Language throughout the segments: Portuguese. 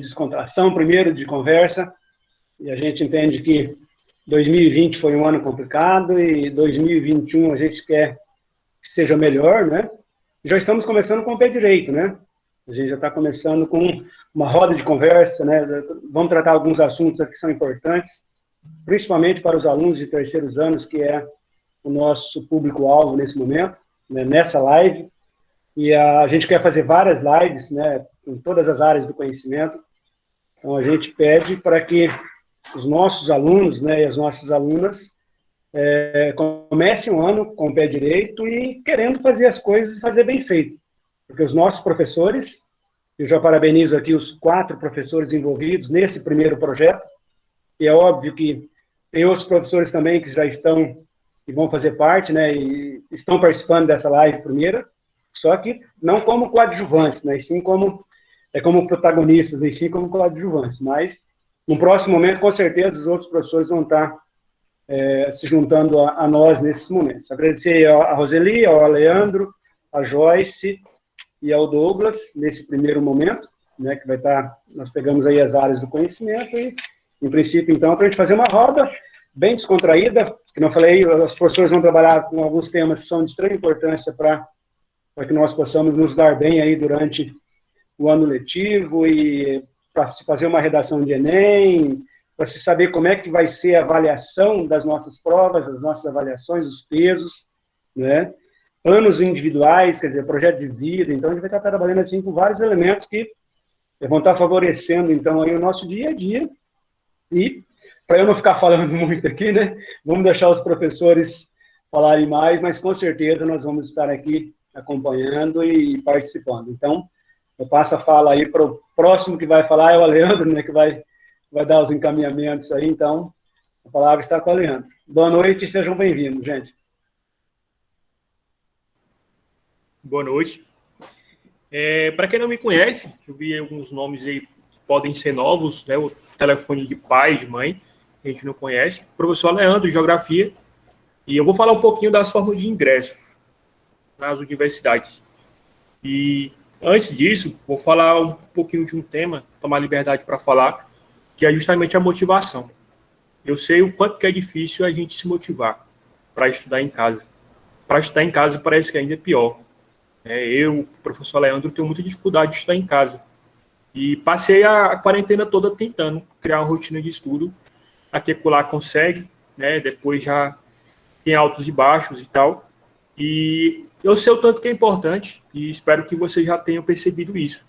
descontração, primeiro de conversa, e a gente entende que 2020 foi um ano complicado e 2021 a gente quer que seja melhor, né? Já estamos começando com o pé direito, né? A gente já está começando com uma roda de conversa, né? Vamos tratar alguns assuntos aqui que são importantes, principalmente para os alunos de terceiros anos, que é o nosso público-alvo nesse momento, né? Nessa live. E a gente quer fazer várias lives, né? Em todas as áreas do conhecimento. Então, a gente pede para que os nossos alunos, né, e as nossas alunas comecem o ano com o pé direito e querendo fazer as coisas e fazer bem feito. Porque os nossos professores, eu já parabenizo aqui os 4 professores envolvidos nesse primeiro projeto, e é óbvio que tem outros professores também que já estão e vão fazer parte, né, e estão participando dessa live primeira, só que não como coadjuvantes, né, e sim como protagonistas, e sim como coadjuvantes, mas no próximo momento, com certeza, os outros professores vão estar se juntando a nós nesses momentos. Agradecer a Roseli, ao Leandro, a Joyce e ao Douglas, nesse primeiro momento, né, que vai estar, nós pegamos aí as áreas do conhecimento e, em princípio, então, para a gente fazer uma roda bem descontraída, que não falei, os professores vão trabalhar com alguns temas que são de extrema importância para que nós possamos nos dar bem aí durante o ano letivo e para se fazer uma redação de Enem, para se saber como é que vai ser a avaliação das nossas provas, as nossas avaliações, os pesos, né? Planos individuais, quer dizer, projeto de vida. Então, a gente vai estar trabalhando assim com vários elementos que vão estar favorecendo, então, aí o nosso dia a dia. E, para eu não ficar falando muito aqui, né, vamos deixar os professores falarem mais, mas com certeza nós vamos estar aqui acompanhando e participando. Então, eu passo a fala aí para o próximo que vai falar, é o Leandro, né, que vai dar os encaminhamentos aí, então, a palavra está com o Leandro. Boa noite e sejam bem-vindos, gente. Boa noite. Para quem não me conhece, eu vi alguns nomes aí que podem ser novos, né, o telefone de pai, de mãe, a gente não conhece. Professor Leandro, de Geografia, e eu vou falar um pouquinho das formas de ingresso nas universidades. E antes disso, vou falar um pouquinho de um tema, tomar liberdade para falar, que é justamente a motivação. Eu sei o quanto que é difícil a gente se motivar para estudar em casa. Para estudar em casa parece que ainda é pior. Eu, professor Leandro, tenho muita dificuldade de estudar em casa. E passei a quarentena toda tentando criar uma rotina de estudo. Aqui e lá consegue, né? Depois já tem altos e baixos e tal. E eu sei o tanto que é importante e espero que vocês já tenham percebido isso.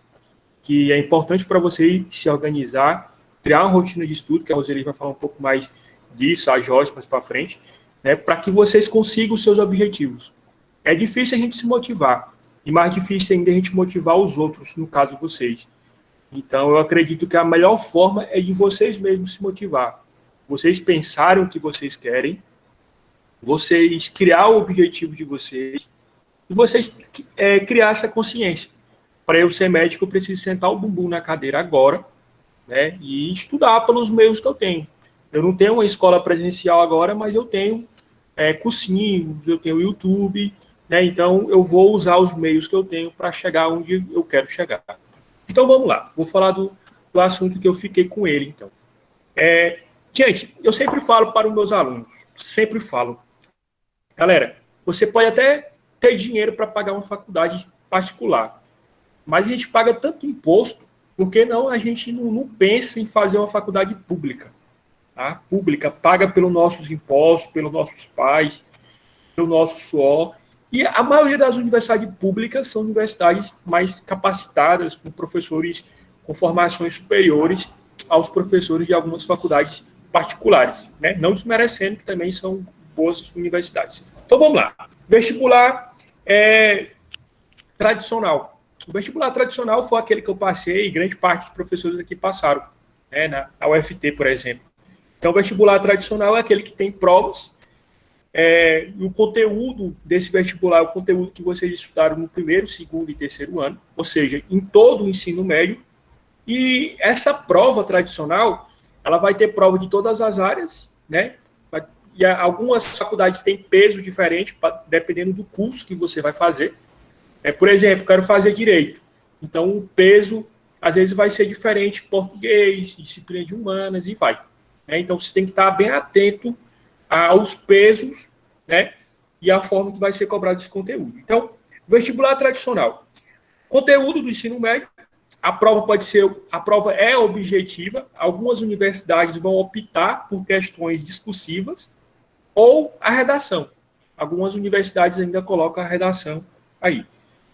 Que é importante para você se organizar, criar uma rotina de estudo, que a Roseli vai falar um pouco mais disso, a Joyce mais para frente, né? Para que vocês consigam os seus objetivos. É difícil a gente se motivar. E mais difícil ainda a gente motivar os outros, no caso vocês. Então, eu acredito que a melhor forma é de vocês mesmos se motivar. Vocês pensarem o que vocês querem, vocês criar o objetivo de vocês, e vocês criar essa consciência. Para eu ser médico, eu preciso sentar o bumbum na cadeira agora, né, e estudar pelos meios que eu tenho. Eu não tenho uma escola presencial agora, mas eu tenho cursinhos, eu tenho YouTube, né, então eu vou usar os meios que eu tenho para chegar onde eu quero chegar. Então vamos lá, vou falar do assunto que eu fiquei com ele, então. Gente, eu sempre falo para os meus alunos, sempre falo, galera, você pode até ter dinheiro para pagar uma faculdade particular, mas a gente paga tanto imposto, por que não a gente não pensa em fazer uma faculdade pública? Tá? Pública, paga pelos nossos impostos, pelos nossos pais, pelo nosso suor. E a maioria das universidades públicas são universidades mais capacitadas, com professores com formações superiores aos professores de algumas faculdades particulares, né? Não desmerecendo, que também são boas universidades. Então, vamos lá. Vestibular tradicional. O vestibular tradicional foi aquele que eu passei e grande parte dos professores aqui passaram, né? Na UFT, por exemplo. Então, o vestibular tradicional é aquele que tem provas, o conteúdo desse vestibular é o conteúdo que vocês estudaram no primeiro, segundo e terceiro ano, ou seja, em todo o ensino médio. E essa prova tradicional, ela vai ter prova de todas as áreas, né? E algumas faculdades têm peso diferente, dependendo do curso que você vai fazer. Por exemplo, quero fazer direito. Então, o peso às vezes vai ser diferente português, disciplina de humanas e vai. Né? Então, você tem que estar bem atento aos pesos, né? E a forma que vai ser cobrado esse conteúdo. Então, vestibular tradicional. Conteúdo do ensino médio, a prova é objetiva, algumas universidades vão optar por questões discursivas ou a redação. Algumas universidades ainda colocam a redação aí.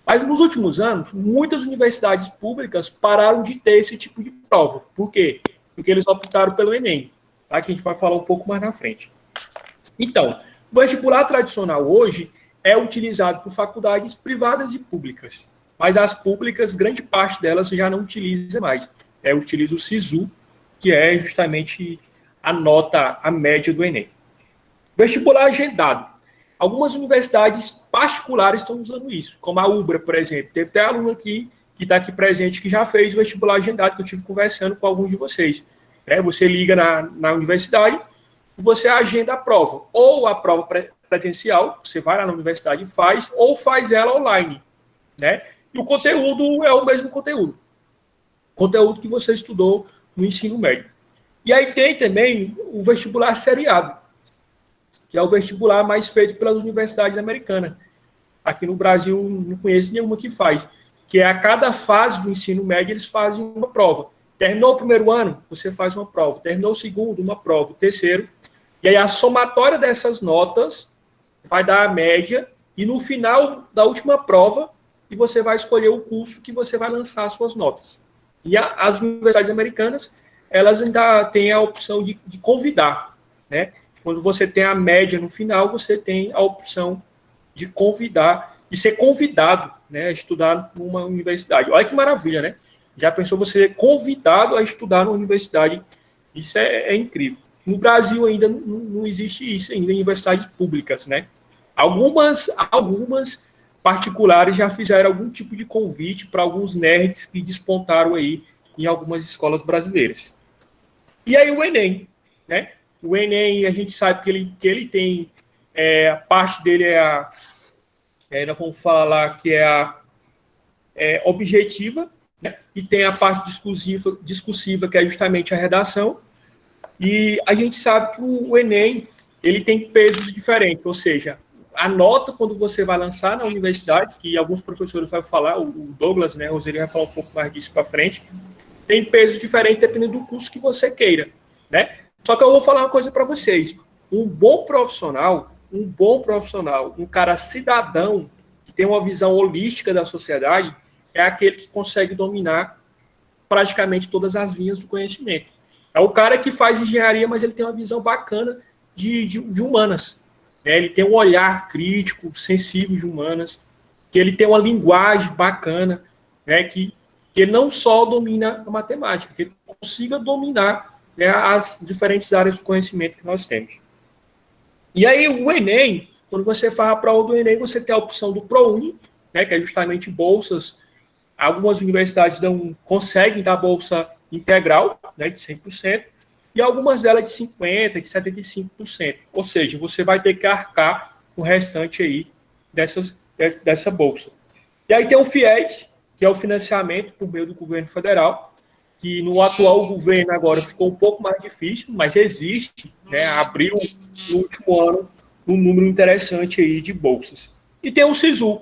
Mas nos últimos anos, muitas universidades públicas pararam de ter esse tipo de prova. Por quê? Porque eles optaram pelo Enem, tá? Que a gente vai falar um pouco mais na frente. Então, o vestibular tradicional hoje é utilizado por faculdades privadas e públicas. Mas as públicas, grande parte delas já não utiliza mais. Utiliza o SISU, que é justamente a nota, a média do Enem. Vestibular agendado. Algumas universidades particulares estão usando isso, como a UBRA, por exemplo. Teve até aluno aqui, que está aqui presente, que já fez o vestibular agendado, que eu tive conversando com alguns de vocês. Você liga na universidade e você agenda a prova. Ou a prova presencial, você vai lá na universidade e faz, ou faz ela online. Né? E o conteúdo é o mesmo conteúdo. Conteúdo que você estudou no ensino médio. E aí tem também o vestibular seriado, que é o vestibular mais feito pelas universidades americanas. Aqui no Brasil, não conheço nenhuma que faz. Que é a cada fase do ensino médio, eles fazem uma prova. Terminou o primeiro ano, você faz uma prova. Terminou o segundo, uma prova. O terceiro. E aí a somatória dessas notas vai dar a média. E no final da última prova, e você vai escolher o curso que você vai lançar as suas notas. E as universidades americanas, elas ainda têm a opção de convidar, né? Quando você tem a média no final, você tem a opção de convidar, de ser convidado, né, a estudar numa universidade. Olha que maravilha, né? Já pensou você ser convidado a estudar numa universidade? Isso é incrível. No Brasil ainda não existe isso, ainda em universidades públicas, né? Algumas particulares já fizeram algum tipo de convite para alguns nerds que despontaram aí em algumas escolas brasileiras. E aí o Enem, né? O Enem, a gente sabe que ele tem, a parte dele nós vamos falar que é objetiva, né? E tem a parte discursiva, que é justamente a redação. E a gente sabe que o Enem, ele tem pesos diferentes, ou seja, a nota quando você vai lançar na universidade, que alguns professores vão falar, o Douglas, né, o Roseli vai falar um pouco mais disso para frente, tem peso diferente dependendo do curso que você queira, né? Só que eu vou falar uma coisa para vocês. Um bom profissional, um cara cidadão, que tem uma visão holística da sociedade, é aquele que consegue dominar praticamente todas as linhas do conhecimento. É o cara que faz engenharia, mas ele tem uma visão bacana de humanas. Né? Ele tem um olhar crítico, sensível de humanas, que ele tem uma linguagem bacana, né? Que ele não só domina a matemática, que ele consiga dominar, né, as diferentes áreas do conhecimento que nós temos. E aí o Enem, quando você faz a prova do Enem, você tem a opção do ProUni, né, que é justamente bolsas. Algumas universidades conseguem dar bolsa integral, né, de 100%, e algumas delas de 50%, de 75%. Ou seja, você vai ter que arcar o restante aí dessa bolsa. E aí tem o FIES, que é o financiamento por meio do governo federal, que no atual governo agora ficou um pouco mais difícil, mas existe, né, abriu no último ano um número interessante aí de bolsas. E tem o SISU,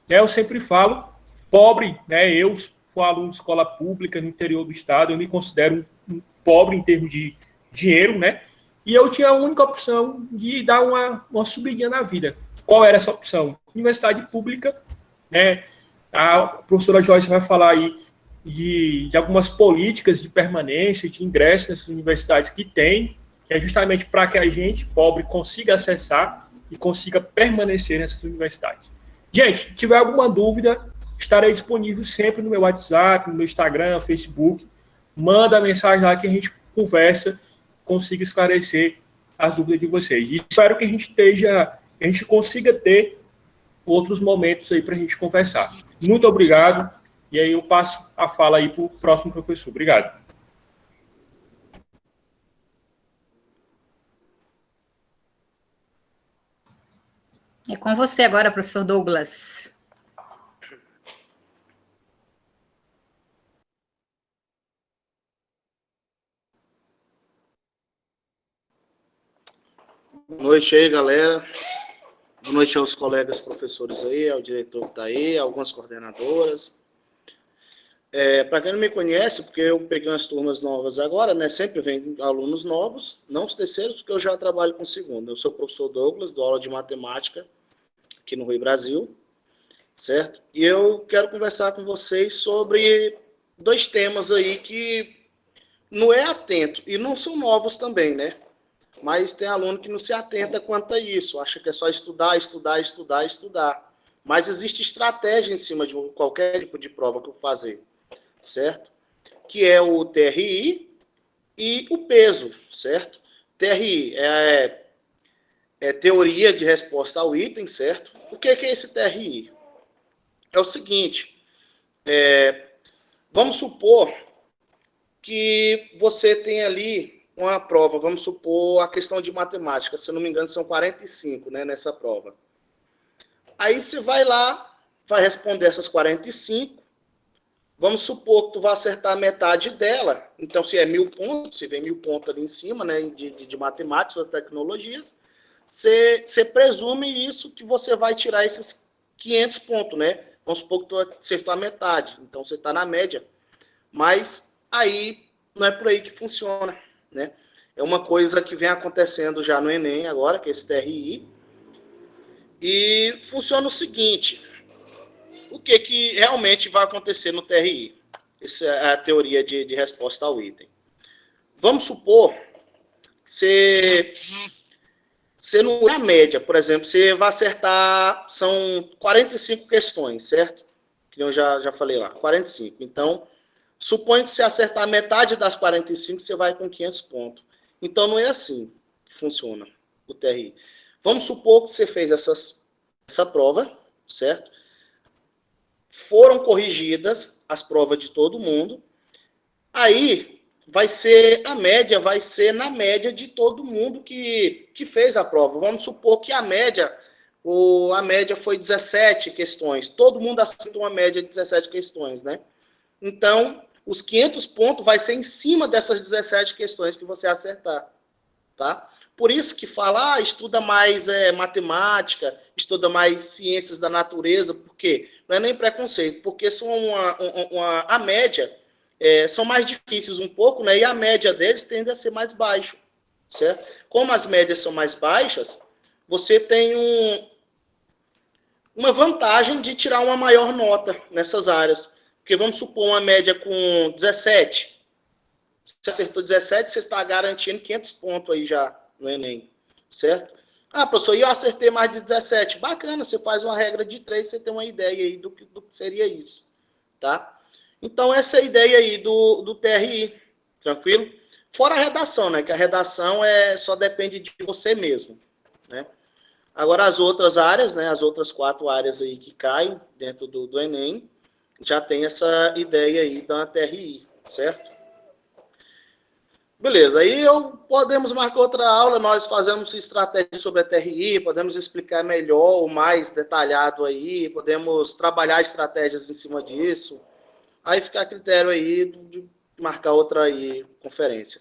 né, eu sempre falo, pobre, né, eu sou aluno de escola pública no interior do estado, eu me considero um pobre em termos de dinheiro, né, e eu tinha a única opção de dar uma subidinha na vida. Qual era essa opção? Universidade pública, né, a professora Joyce vai falar aí de algumas políticas de permanência, de ingresso nessas universidades que tem, que é justamente para que a gente, pobre, consiga acessar e consiga permanecer nessas universidades. Gente, se tiver alguma dúvida, estarei disponível sempre no meu WhatsApp, no meu Instagram, Facebook. Manda a mensagem lá que a gente conversa, consiga esclarecer as dúvidas de vocês. E espero que a gente consiga ter outros momentos aí para a gente conversar. Muito obrigado. E aí eu passo a fala aí para o próximo professor. Obrigado. É com você agora, professor Douglas. Boa noite aí, galera. Boa noite aos colegas professores aí, ao diretor que está aí, algumas coordenadoras. Para quem não me conhece, porque eu peguei umas turmas novas agora, né? Sempre vem alunos novos, não os terceiros, porque eu já trabalho com segundo. Eu sou o professor Douglas, dou aula de matemática aqui no Rio Brasil, certo? E eu quero conversar com vocês sobre dois temas aí que não é atento, e não são novos também, né? Mas tem aluno que não se atenta quanto a isso, acha que é só estudar, estudar, estudar, estudar. Mas existe estratégia em cima de qualquer tipo de prova que eu fazer, certo? Que é o TRI e o peso, certo? TRI é teoria de resposta ao item, certo? O que é esse TRI? É o seguinte, vamos supor que você tem ali uma prova, vamos supor a questão de matemática, se eu não me engano são 45, né, nessa prova. Aí você vai lá, vai responder essas 45, vamos supor que tu vai acertar metade dela, então se é 1000 pontos, se vem 1000 pontos ali em cima, né, de matemática ou tecnologias, você presume isso que você vai tirar esses 500 pontos, né, vamos supor que tu acertou a metade, então você está na média, mas aí não é por aí que funciona, né? É uma coisa que vem acontecendo já no Enem agora, que é esse TRI, e funciona o seguinte, o que realmente vai acontecer no TRI? Essa é a teoria de resposta ao item. Vamos supor que você não é a média, por exemplo, você vai acertar, são 45 questões, certo? Que eu já falei lá, 45. Então, suponho que se acertar metade das 45, você vai com 500 pontos. Então, não é assim que funciona o TRI. Vamos supor que você fez essa prova, certo? Foram corrigidas as provas de todo mundo. Aí, vai ser a média, vai ser na média de todo mundo que fez a prova. Vamos supor que a média foi 17 questões. Todo mundo acertou uma média de 17 questões, né? Então, os 500 pontos vai ser em cima dessas 17 questões que você acertar, tá? Por isso que fala, estuda mais matemática, estuda mais ciências da natureza, por quê? Não é nem preconceito, porque são a média, são mais difíceis um pouco, né? E a média deles tende a ser mais baixa, certo? Como as médias são mais baixas, você tem uma vantagem de tirar uma maior nota nessas áreas. Porque vamos supor uma média com 17. Se você acertou 17, você está garantindo 500 pontos aí já no Enem, certo? Professor, e eu acertei mais de 17. Bacana, você faz uma regra de 3, você tem uma ideia aí do que seria isso, tá? Então, essa é a ideia aí do TRI, tranquilo? Fora a redação, né? Que a redação só depende de você mesmo, né? Agora, as outras áreas, né? As outras 4 áreas aí que caem dentro do Enem, já tem essa ideia aí da TRI, certo? Beleza, aí podemos marcar outra aula, nós fazemos estratégia sobre a TRI, podemos explicar melhor, mais detalhado aí, podemos trabalhar estratégias em cima disso, aí fica a critério aí de marcar outra aí conferência.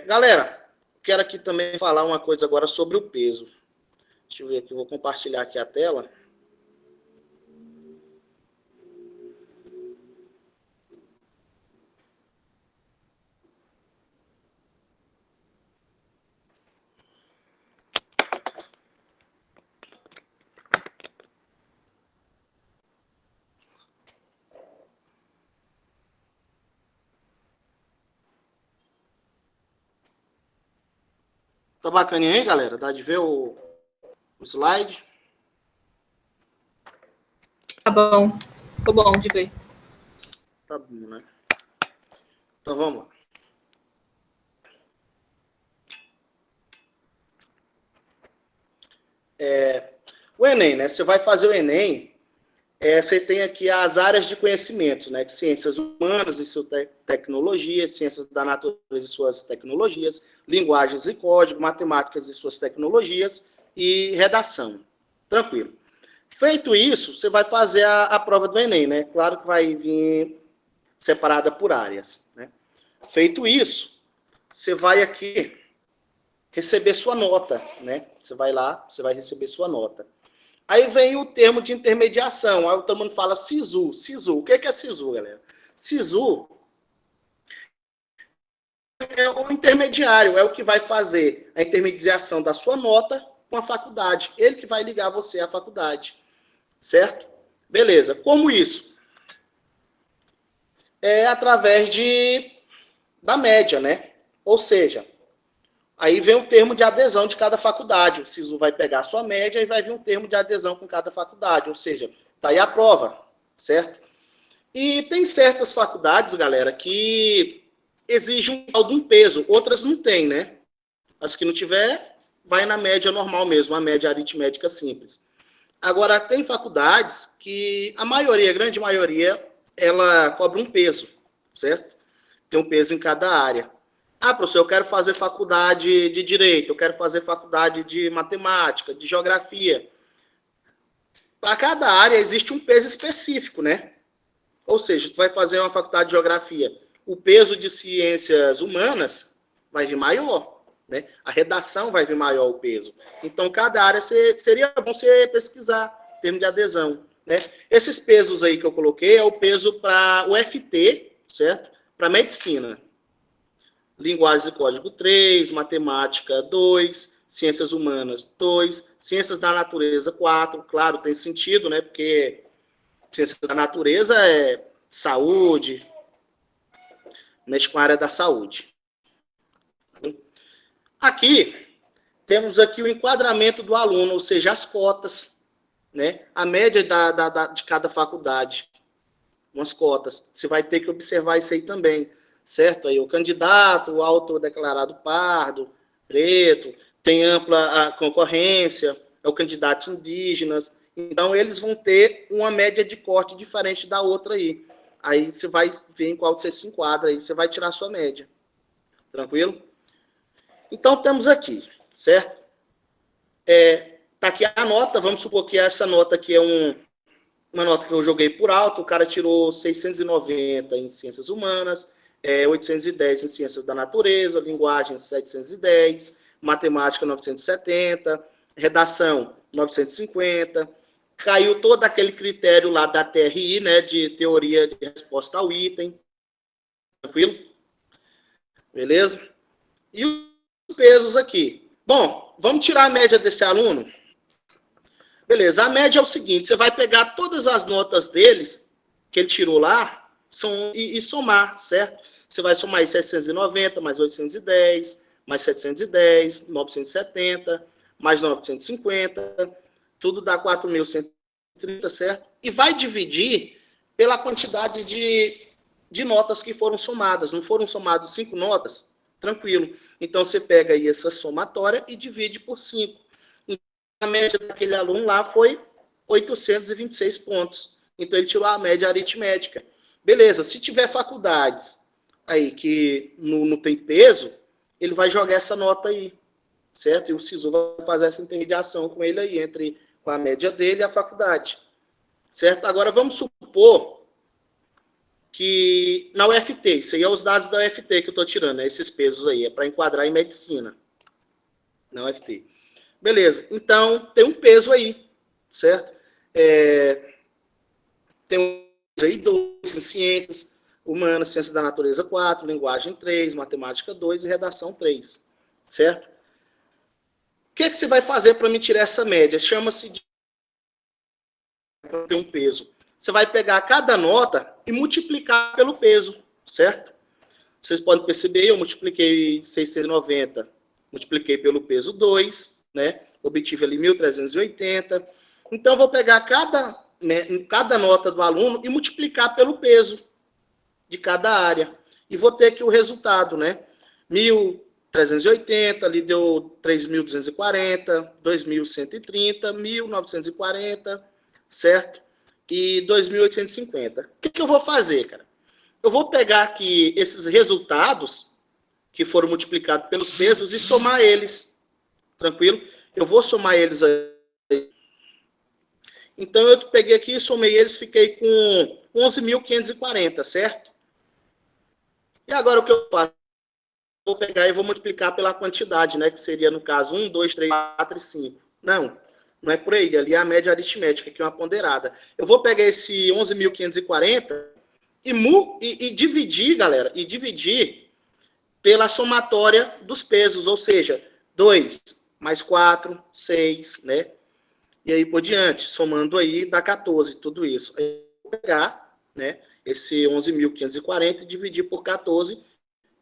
Galera, quero aqui também falar uma coisa agora sobre o peso. Deixa eu ver aqui, vou compartilhar aqui a tela. Tá bacaninha aí, galera? Dá de ver o slide? Tá bom. Ficou bom de ver. Tá bom, né? Então, vamos lá. O Enem, né? Você vai fazer o Enem, você tem aqui as áreas de conhecimento, né? Ciências humanas e suas tecnologias, ciências da natureza e suas tecnologias, linguagens e código, matemáticas e suas tecnologias e redação. Tranquilo. Feito isso, você vai fazer a prova do Enem, né? Claro que vai vir separada por áreas, né? Feito isso, você vai aqui receber sua nota, né? Você vai lá, você vai receber sua nota. Aí vem o termo de intermediação. Aí todo mundo fala SISU. SISU. O que é SISU, galera? SISU é o intermediário, é o que vai fazer a intermediação da sua nota com a faculdade. Ele que vai ligar você à faculdade. Certo? Beleza. Como isso? É através da média, né? Ou seja, aí vem o termo de adesão de cada faculdade. O SISU vai pegar a sua média e vai vir um termo de adesão com cada faculdade. Ou seja, tá aí a prova, certo? E tem certas faculdades, galera, que exigem um peso. Outras não tem, né? As que não tiver, vai na média normal mesmo, a média aritmética simples. Agora, tem faculdades que a maioria, a grande maioria, ela cobra um peso, certo? Tem um peso em cada área. Ah, professor, eu quero fazer faculdade de Direito, eu quero fazer faculdade de Matemática, de Geografia. Para cada área existe um peso específico, né? Ou seja, tu vai fazer uma faculdade de Geografia, o peso de Ciências Humanas vai vir maior, né? A redação vai vir maior o peso. Então, cada área seria bom você pesquisar em termos de adesão, né? Esses pesos aí que eu coloquei é o peso para o FT, certo? Para Medicina. Linguagem e Código 3, Matemática 2, Ciências Humanas 2, Ciências da Natureza 4, claro, tem sentido, né? Porque Ciências da Natureza é saúde, mexe com a área da saúde. Aqui, temos aqui o enquadramento do aluno, ou seja, as cotas, né? A média de cada faculdade, umas cotas. Você vai ter que observar isso aí também. Certo? Aí o candidato, o autodeclarado pardo, preto, tem ampla concorrência, é o candidato indígenas. Então, eles vão ter uma média de corte diferente da outra aí. Aí você vai ver em qual você se enquadra, aí você vai tirar a sua média. Tranquilo? Então, temos aqui, certo? Tá aqui a nota, vamos supor que essa nota aqui é uma nota que eu joguei por alto, o cara tirou 690 em Ciências Humanas, 810 em Ciências da Natureza, Linguagem 710, Matemática 970, Redação 950, caiu todo aquele critério lá da TRI, né, de Teoria de Resposta ao Item, tranquilo? Beleza? E os pesos aqui. Bom, vamos tirar a média desse aluno? Beleza, a média é o seguinte, você vai pegar todas as notas deles, que ele tirou lá, e somar, certo? Você vai somar aí 790, mais 810, mais 710, 970, mais 950, tudo dá 4.130, certo? E vai dividir pela quantidade de notas que foram somadas. Não foram somadas 5 notas? Tranquilo. Então, você pega aí essa somatória e divide por 5. Então, a média daquele aluno lá foi 826 pontos. Então, ele tirou a média aritmética. Beleza, se tiver faculdades aí que não tem peso, ele vai jogar essa nota aí, certo? E o SISU vai fazer essa intermediação com ele aí, com a média dele e a faculdade, certo? Agora, vamos supor que na UFT, isso aí é os dados da UFT que eu estou tirando, né? Esses pesos aí, é para enquadrar em medicina, na UFT. Beleza, então tem um peso aí, certo? Tem um peso aí 2 em ciências humanas, ciências da natureza 4, linguagem 3, matemática 2 e redação 3, certo? O que é que você vai fazer para me tirar essa média? Chama-se de um peso. Você vai pegar cada nota e multiplicar pelo peso, certo? Vocês podem perceber, eu multipliquei 690, multipliquei pelo peso 2, né? Obtive ali 1.380. Então, eu vou pegar cada nota do aluno e multiplicar pelo peso de cada área. E vou ter aqui o resultado, né? 1.380, ali deu 3.240, 2.130, 1.940, certo? E 2.850. O que eu vou fazer, cara? Eu vou pegar aqui esses resultados que foram multiplicados pelos pesos e somar eles. Tranquilo? Eu vou somar eles aí. Então, eu peguei aqui, somei eles, fiquei com 11.540, certo? E agora o que eu faço? vou pegar e vou multiplicar pela quantidade, né? Que seria, no caso, 1, 2, 3, 4 e 5. Não, não é por aí. Ali é a média aritmética, que é uma ponderada. Eu vou pegar esse 11.540 e dividir, galera, e dividir pela somatória dos pesos, ou seja, 2 mais 4, 6, né? E aí por diante, somando aí, dá 14, tudo isso. Aí eu vou pegar, né, esse 11.540 e dividir por 14,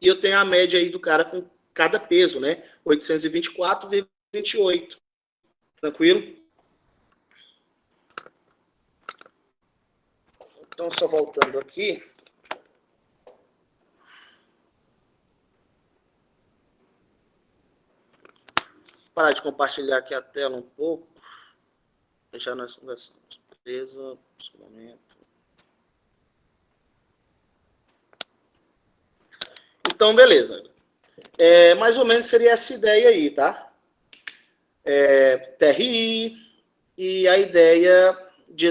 e eu tenho a média aí do cara com cada peso, né? 824,28. Tranquilo? Então, só voltando aqui. Vou parar de compartilhar aqui a tela um pouco. Já nós conversamos. Beleza? Um momento. Então, beleza. Mais ou menos seria essa ideia aí, tá? TRI e a ideia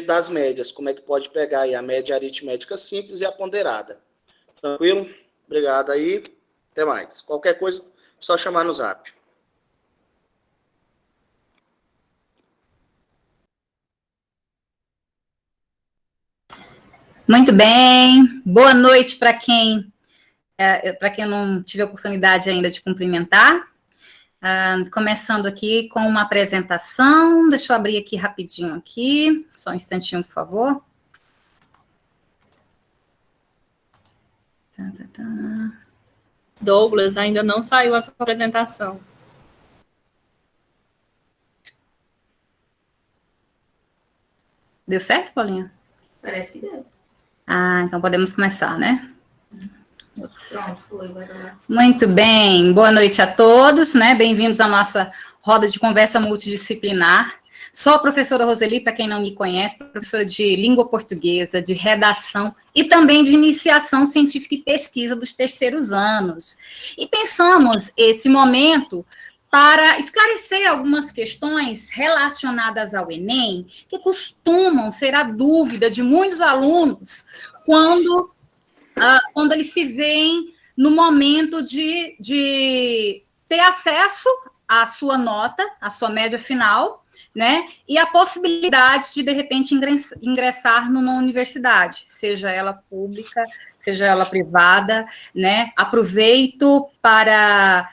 das médias. Como é que pode pegar aí a média aritmética simples e a ponderada. Tranquilo? Obrigado aí. Até mais. Qualquer coisa, só chamar no zap. Muito bem. Boa noite para quem eu não tive a oportunidade ainda de cumprimentar. Começando aqui com uma apresentação. Deixa eu abrir aqui rapidinho aqui. Só um instantinho, por favor. Douglas, ainda não saiu a apresentação. Deu certo, Paulinha? Parece que deu. Então podemos começar, né? Pronto, foi. Muito bem. Boa noite a todos, né? Bem-vindos à nossa roda de conversa multidisciplinar. Sou a professora Roseli, para quem não me conhece, professora de língua portuguesa, de redação e também de iniciação científica e pesquisa dos terceiros anos. E pensamos esse momento para esclarecer algumas questões relacionadas ao Enem, que costumam ser a dúvida de muitos alunos quando eles se veem no momento de ter acesso à sua nota, à sua média final, né, e a possibilidade de repente, ingressar numa universidade, seja ela pública, seja ela privada, né. Aproveito para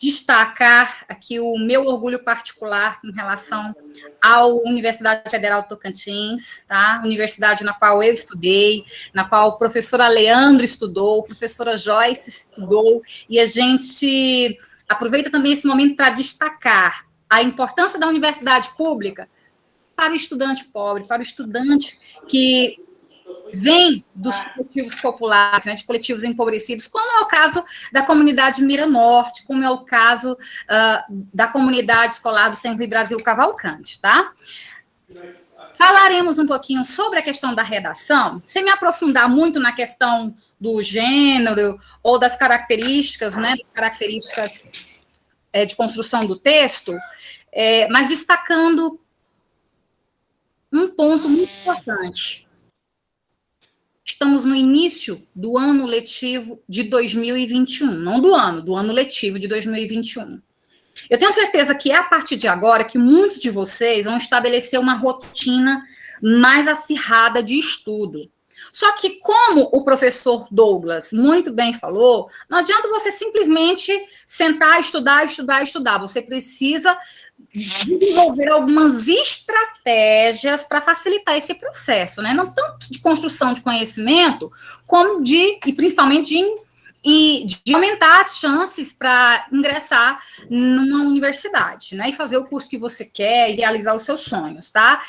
destacar aqui o meu orgulho particular em relação à Universidade Federal do Tocantins, tá? Universidade na qual eu estudei, na qual a professora Leandro estudou, a professora Joyce estudou, e a gente aproveita também esse momento para destacar a importância da universidade pública para o estudante pobre, para o estudante que vem dos coletivos populares, né, de coletivos empobrecidos, como é o caso da comunidade Mira Norte, como é o caso da comunidade escolar do Sempre Brasil Cavalcante, tá? Falaremos um pouquinho sobre a questão da redação, sem me aprofundar muito na questão do gênero ou das características, né, das características de construção do texto, mas destacando um ponto muito importante. Estamos no início do ano letivo de 2021, não do ano letivo de 2021. Eu tenho certeza que é a partir de agora que muitos de vocês vão estabelecer uma rotina mais acirrada de estudo. Só que, como o professor Douglas muito bem falou, não adianta você simplesmente sentar, estudar. Você precisa desenvolver algumas estratégias para facilitar esse processo, né? Não tanto de construção de conhecimento, como e principalmente de aumentar as chances para ingressar numa universidade, né? E fazer o curso que você quer e realizar os seus sonhos, tá?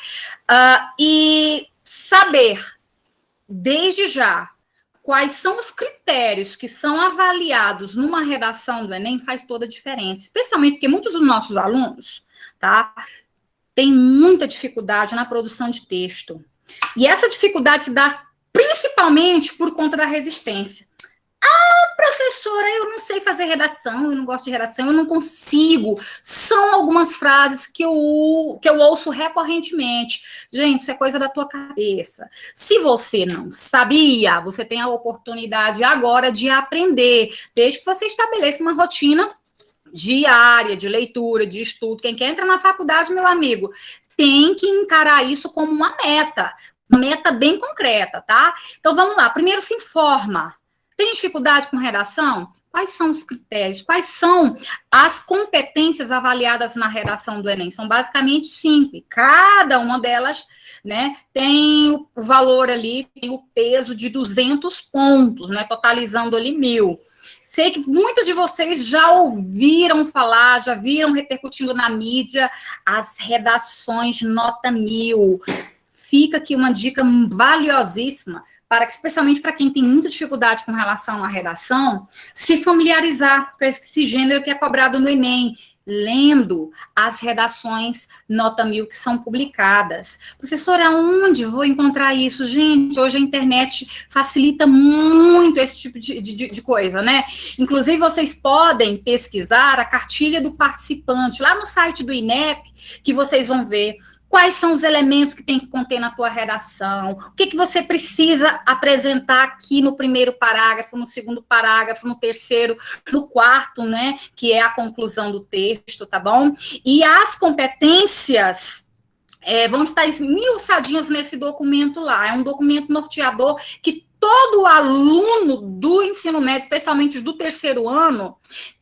E saber, desde já, quais são os critérios que são avaliados numa redação do Enem faz toda a diferença, especialmente porque muitos dos nossos alunos, tá, têm muita dificuldade na produção de texto. E essa dificuldade se dá principalmente por conta da resistência. Professora, eu não sei sei fazer redação, eu não gosto de redação, eu não consigo. São algumas frases que eu ouço recorrentemente. Gente, isso é coisa da tua cabeça. Se você não sabia, você tem a oportunidade agora de aprender, desde que você estabeleça uma rotina diária, de leitura, de estudo. Quem quer entrar na faculdade, meu amigo, tem que encarar isso como uma meta bem concreta, tá? Então, vamos lá. Primeiro, se informa. Tem dificuldade com redação? Quais são os critérios? Quais são as competências avaliadas na redação do Enem? São basicamente 5. Cada uma delas, né, tem o valor ali, tem o peso de 200 pontos, né, totalizando ali 1.000. Sei que muitos de vocês já ouviram falar, já viram repercutindo na mídia as redações nota 1.000. Fica aqui uma dica valiosíssima, especialmente para quem tem muita dificuldade com relação à redação, se familiarizar com esse gênero que é cobrado no Enem, lendo as redações nota 1.000 que são publicadas. Professora, aonde vou encontrar isso? Gente, hoje a internet facilita muito esse tipo de coisa, né? Inclusive, vocês podem pesquisar a cartilha do participante lá no site do INEP, que vocês vão ver quais são os elementos que tem que conter na tua redação, o que você precisa apresentar aqui no primeiro parágrafo, no segundo parágrafo, no terceiro, no quarto, né, que é a conclusão do texto, tá bom? E as competências vão estar esmiuçadinhas nesse documento lá, é um documento norteador que todo aluno do ensino médio, especialmente do terceiro ano,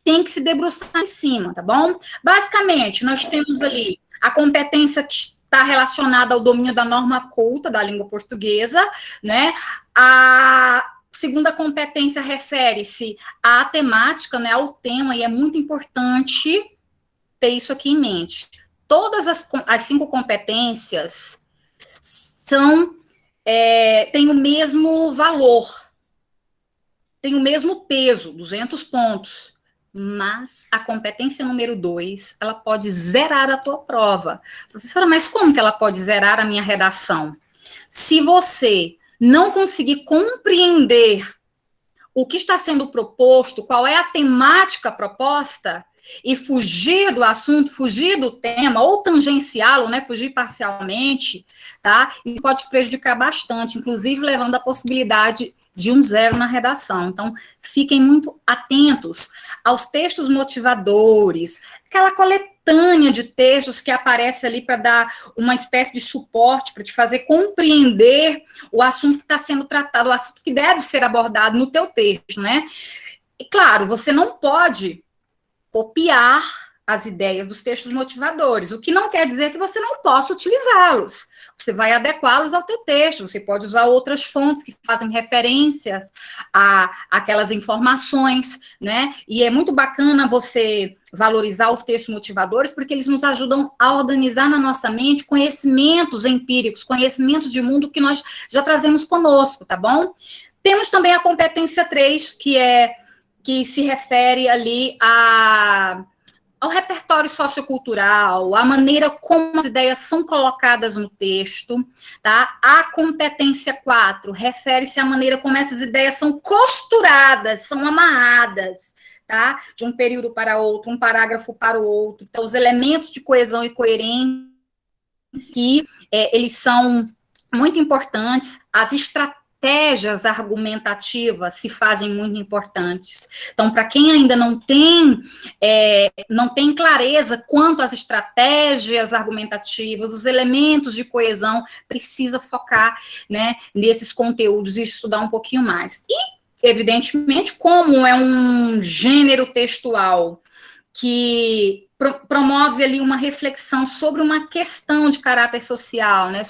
tem que se debruçar em cima, tá bom? Basicamente, nós temos ali a competência que está relacionada ao domínio da norma culta da língua portuguesa, né? A segunda competência refere-se à temática, né, ao tema, e é muito importante ter isso aqui em mente. Todas as 5 competências têm o mesmo valor, têm o mesmo peso, 200 pontos. Mas a competência número 2, ela pode zerar a tua prova. Professora, mas como que ela pode zerar a minha redação? Se você não conseguir compreender o que está sendo proposto, qual é a temática proposta, e fugir do assunto, fugir do tema, ou tangenciá-lo, né, fugir parcialmente, tá? Isso pode te prejudicar bastante, inclusive levando à possibilidade de um 0 na redação. Então, fiquem muito atentos aos textos motivadores, aquela coletânea de textos que aparece ali para dar uma espécie de suporte, para te fazer compreender o assunto que está sendo tratado, o assunto que deve ser abordado no teu texto, né? E, claro, você não pode copiar as ideias dos textos motivadores, o que não quer dizer que você não possa utilizá-los. Você vai adequá-los ao teu texto, você pode usar outras fontes que fazem referências a aquelas informações, né? E é muito bacana você valorizar os textos motivadores, porque eles nos ajudam a organizar na nossa mente conhecimentos empíricos, conhecimentos de mundo que nós já trazemos conosco, tá bom? Temos também a competência 3, que se refere ali ao repertório sociocultural, a maneira como as ideias são colocadas no texto, tá? A competência 4 refere-se à maneira como essas ideias são costuradas, são amarradas, tá? De um período para outro, um parágrafo para o outro. Então, os elementos de coesão e coerência, eles são muito importantes, as estratégias argumentativas se fazem muito importantes. Então, para quem ainda não tem clareza quanto às estratégias argumentativas, os elementos de coesão, precisa focar, né, nesses conteúdos e estudar um pouquinho mais. E, evidentemente, como é um gênero textual que promove ali uma reflexão sobre uma questão de caráter social, né,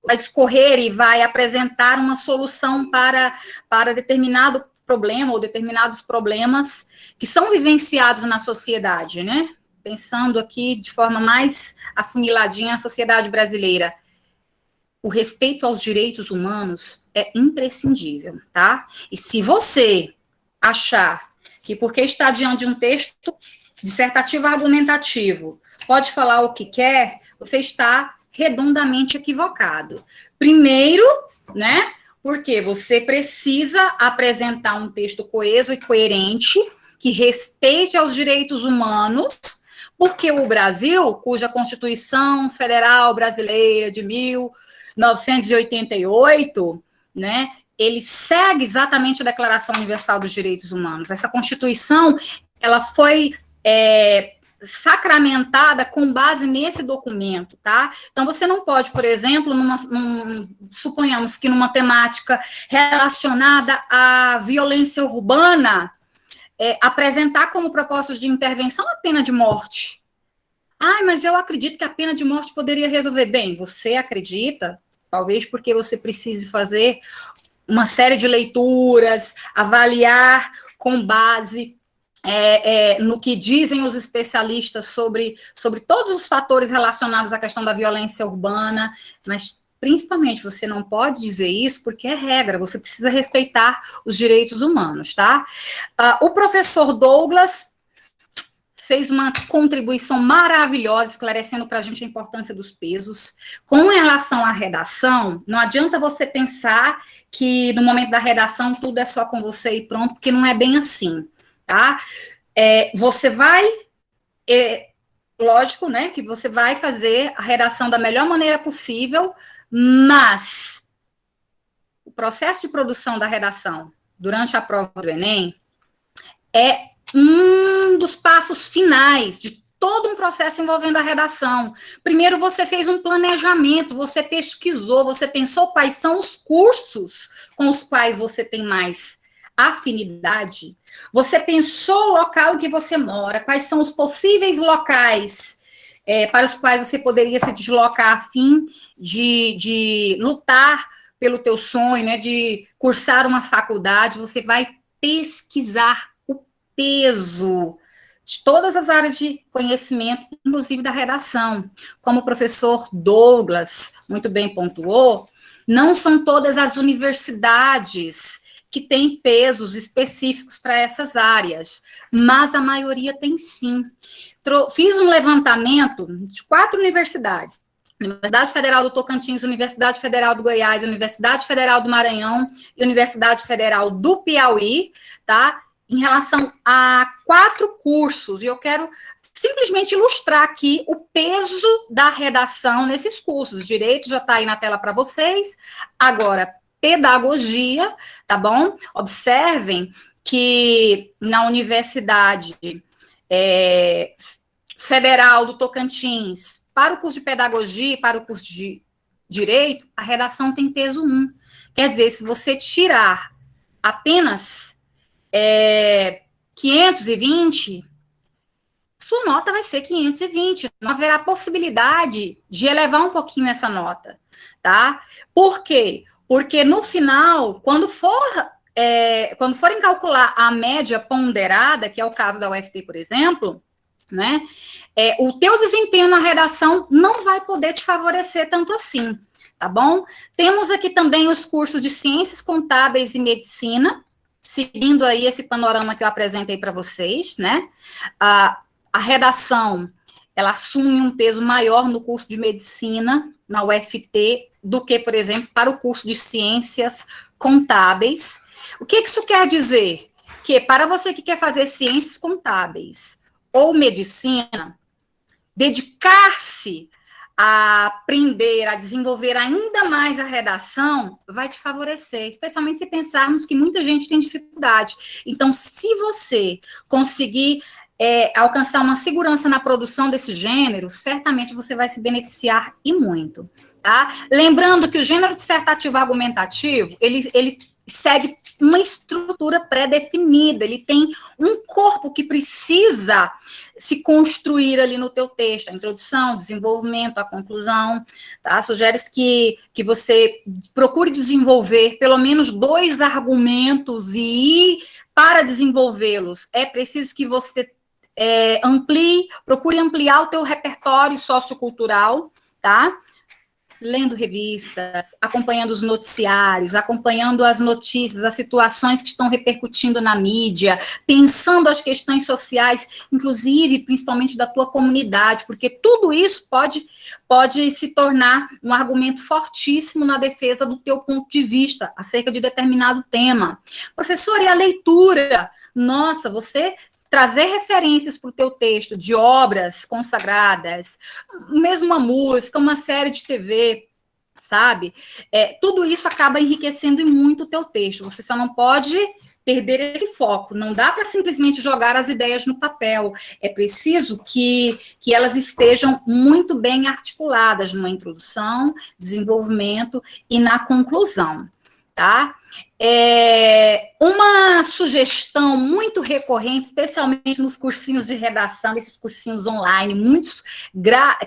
vai discorrer e vai apresentar uma solução para determinado problema ou determinados problemas que são vivenciados na sociedade, né? Pensando aqui de forma mais afuniladinha a sociedade brasileira. O respeito aos direitos humanos é imprescindível, tá? E se você achar que porque está diante de um texto dissertativo argumentativo pode falar o que quer, você está redondamente equivocado. Primeiro, né, porque você precisa apresentar um texto coeso e coerente, que respeite aos direitos humanos, porque o Brasil, cuja Constituição Federal Brasileira de 1988, né, ele segue exatamente a Declaração Universal dos Direitos Humanos. Essa Constituição, ela foi sacramentada com base nesse documento, tá? Então, você não pode, por exemplo, suponhamos que numa temática relacionada à violência urbana, apresentar como propósito de intervenção a pena de morte. Mas eu acredito que a pena de morte poderia resolver. Bem, você acredita, talvez porque você precise fazer uma série de leituras, avaliar com base no que dizem os especialistas sobre todos os fatores relacionados à questão da violência urbana, mas principalmente você não pode dizer isso porque é regra, você precisa respeitar os direitos humanos, tá? O professor Douglas fez uma contribuição maravilhosa, esclarecendo para a gente a importância dos pesos. Com relação à redação, não adianta você pensar que no momento da redação tudo é só com você e pronto, porque não é bem assim, tá? Você vai, lógico, né, que você vai fazer a redação da melhor maneira possível, mas o processo de produção da redação durante a prova do Enem é um dos passos finais de todo um processo envolvendo a redação. Primeiro, você fez um planejamento, você pesquisou, você pensou quais são os cursos com os quais você tem mais afinidade, você pensou o local em que você mora, quais são os possíveis locais para os quais você poderia se deslocar a fim de lutar pelo teu sonho, né, de cursar uma faculdade. Você vai pesquisar o peso de todas as áreas de conhecimento, inclusive da redação. Como o professor Douglas muito bem pontuou, não são todas as universidades que têm pesos específicos para essas áreas, mas a maioria tem sim. Fiz um levantamento de 4 universidades: Universidade Federal do Tocantins, Universidade Federal do Goiás, Universidade Federal do Maranhão e Universidade Federal do Piauí, tá? Em relação a 4 cursos, e eu quero simplesmente ilustrar aqui o peso da redação nesses cursos. Direito já está aí na tela para vocês. Agora, pedagogia, tá bom? Observem que na Universidade Federal do Tocantins, para o curso de pedagogia e para o curso de direito, a redação tem peso 1. Quer dizer, se você tirar apenas 520, sua nota vai ser 520. Não haverá possibilidade de elevar um pouquinho essa nota, tá? Por quê? Porque no final, quando forem calcular a média ponderada, que é o caso da UFT, por exemplo, né, o teu desempenho na redação não vai poder te favorecer tanto assim, tá bom? Temos aqui também os cursos de Ciências Contábeis e Medicina, seguindo aí esse panorama que eu apresentei para vocês, né? A redação, ela assume um peso maior no curso de Medicina, na UFT, do que, por exemplo, para o curso de Ciências Contábeis. O que isso quer dizer? Que para você que quer fazer Ciências Contábeis ou Medicina, dedicar-se a aprender, a desenvolver ainda mais a redação, vai te favorecer, especialmente se pensarmos que muita gente tem dificuldade. Então, se você conseguir alcançar uma segurança na produção desse gênero, certamente você vai se beneficiar e muito, tá? Lembrando que o gênero dissertativo argumentativo, ele segue uma estrutura pré-definida, ele tem um corpo que precisa se construir ali no teu texto, a introdução, o desenvolvimento, a conclusão, tá? Sugere-se que você procure desenvolver pelo menos 2 argumentos e para desenvolvê-los é preciso que você procure ampliar o teu repertório sociocultural, tá? lendo revistas, acompanhando os noticiários, acompanhando as notícias, as situações que estão repercutindo na mídia, pensando as questões sociais, inclusive, principalmente da tua comunidade, porque tudo isso pode se tornar um argumento fortíssimo na defesa do teu ponto de vista acerca de determinado tema. Professor, e a leitura? Nossa, você trazer referências para o teu texto de obras consagradas, mesmo uma música, uma série de TV, sabe? Tudo isso acaba enriquecendo muito o teu texto. Você só não pode perder esse foco. Não dá para simplesmente jogar as ideias no papel. É preciso que elas estejam muito bem articuladas numa introdução, desenvolvimento e na conclusão, tá? Uma sugestão muito recorrente, especialmente nos cursinhos de redação, esses cursinhos online, muitos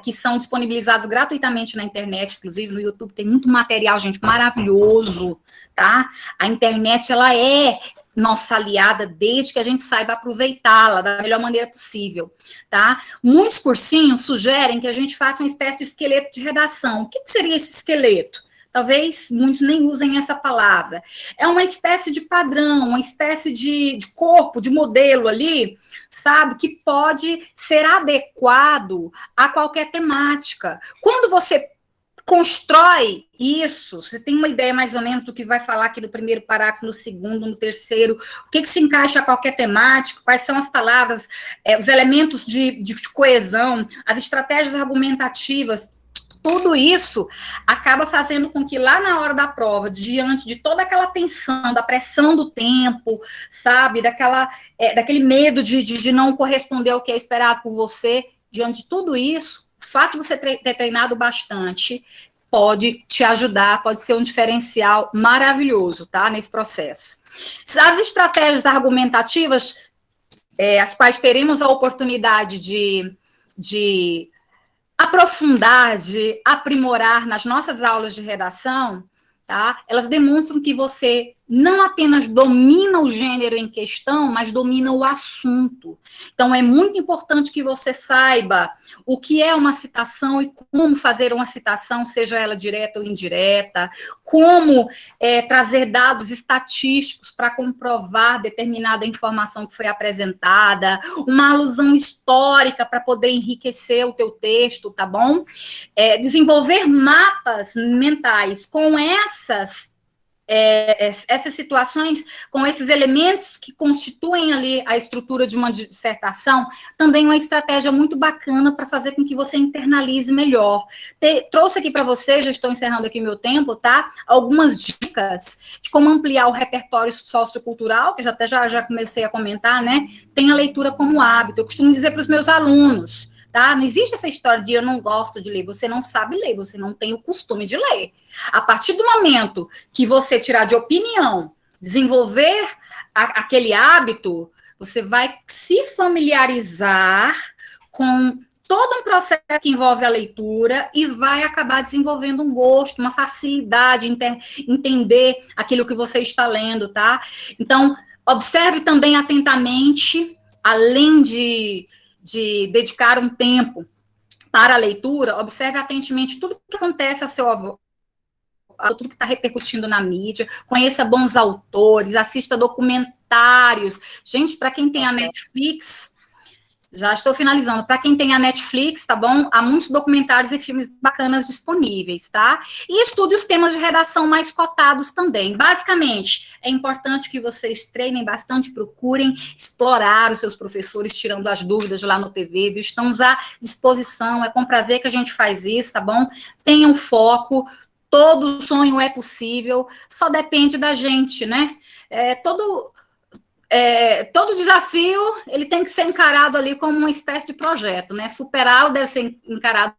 que são disponibilizados gratuitamente na internet, inclusive no YouTube tem muito material, gente, maravilhoso, tá? A internet, ela é nossa aliada desde que a gente saiba aproveitá-la da melhor maneira possível, tá? Muitos cursinhos sugerem que a gente faça uma espécie de esqueleto de redação. O que seria esse esqueleto? Talvez muitos nem usem essa palavra. É uma espécie de padrão, uma espécie de corpo, de modelo ali, sabe, que pode ser adequado a qualquer temática. Quando você constrói isso, você tem uma ideia mais ou menos do que vai falar aqui no primeiro parágrafo, no segundo, no terceiro, o que se encaixa a qualquer temática, quais são as palavras, os elementos de coesão, as estratégias argumentativas. Tudo isso acaba fazendo com que lá na hora da prova, diante de toda aquela tensão, da pressão do tempo, sabe, daquele medo de não corresponder ao que é esperado por você, diante de tudo isso, o fato de você ter treinado bastante pode te ajudar, pode ser um diferencial maravilhoso, tá, nesse processo. As estratégias argumentativas, as quais teremos a oportunidade de aprofundar, de aprimorar nas nossas aulas de redação, tá? Elas demonstram que você não apenas domina o gênero em questão, mas domina o assunto. Então, é muito importante que você saiba o que é uma citação e como fazer uma citação, seja ela direta ou indireta, como trazer dados estatísticos para comprovar determinada informação que foi apresentada, uma alusão histórica para poder enriquecer o teu texto, tá bom? Desenvolver mapas mentais com essas situações, com esses elementos que constituem ali a estrutura de uma dissertação, também é uma estratégia muito bacana para fazer com que você internalize melhor. Trouxe aqui para você, já estou encerrando aqui meu tempo, tá? Algumas dicas de como ampliar o repertório sociocultural, que já comecei a comentar, né? Tem a leitura como hábito. Eu costumo dizer para os meus alunos, tá? Não existe essa história de eu não gosto de ler, você não sabe ler, você não tem o costume de ler. A partir do momento que você tirar de opinião, desenvolver aquele hábito, você vai se familiarizar com todo um processo que envolve a leitura e vai acabar desenvolvendo um gosto, uma facilidade em entender aquilo que você está lendo, tá? Então, observe também atentamente, além de dedicar um tempo para a leitura, observe atentamente tudo que acontece a seu avô, tudo que está repercutindo na mídia, conheça bons autores, assista documentários. Gente, para quem tem a Netflix, já estou finalizando, para quem tem a Netflix, tá bom? Há muitos documentários e filmes bacanas disponíveis, tá? E estude os temas de redação mais cotados também. Basicamente, é importante que vocês treinem bastante, procurem explorar os seus professores, tirando as dúvidas lá no TV, viu? Estamos à disposição, é com prazer que a gente faz isso, tá bom? Tenham foco. Todo sonho é possível, só depende da gente, né? Todo desafio, ele tem que ser encarado ali como uma espécie de projeto, né? Superá-lo deve ser encarado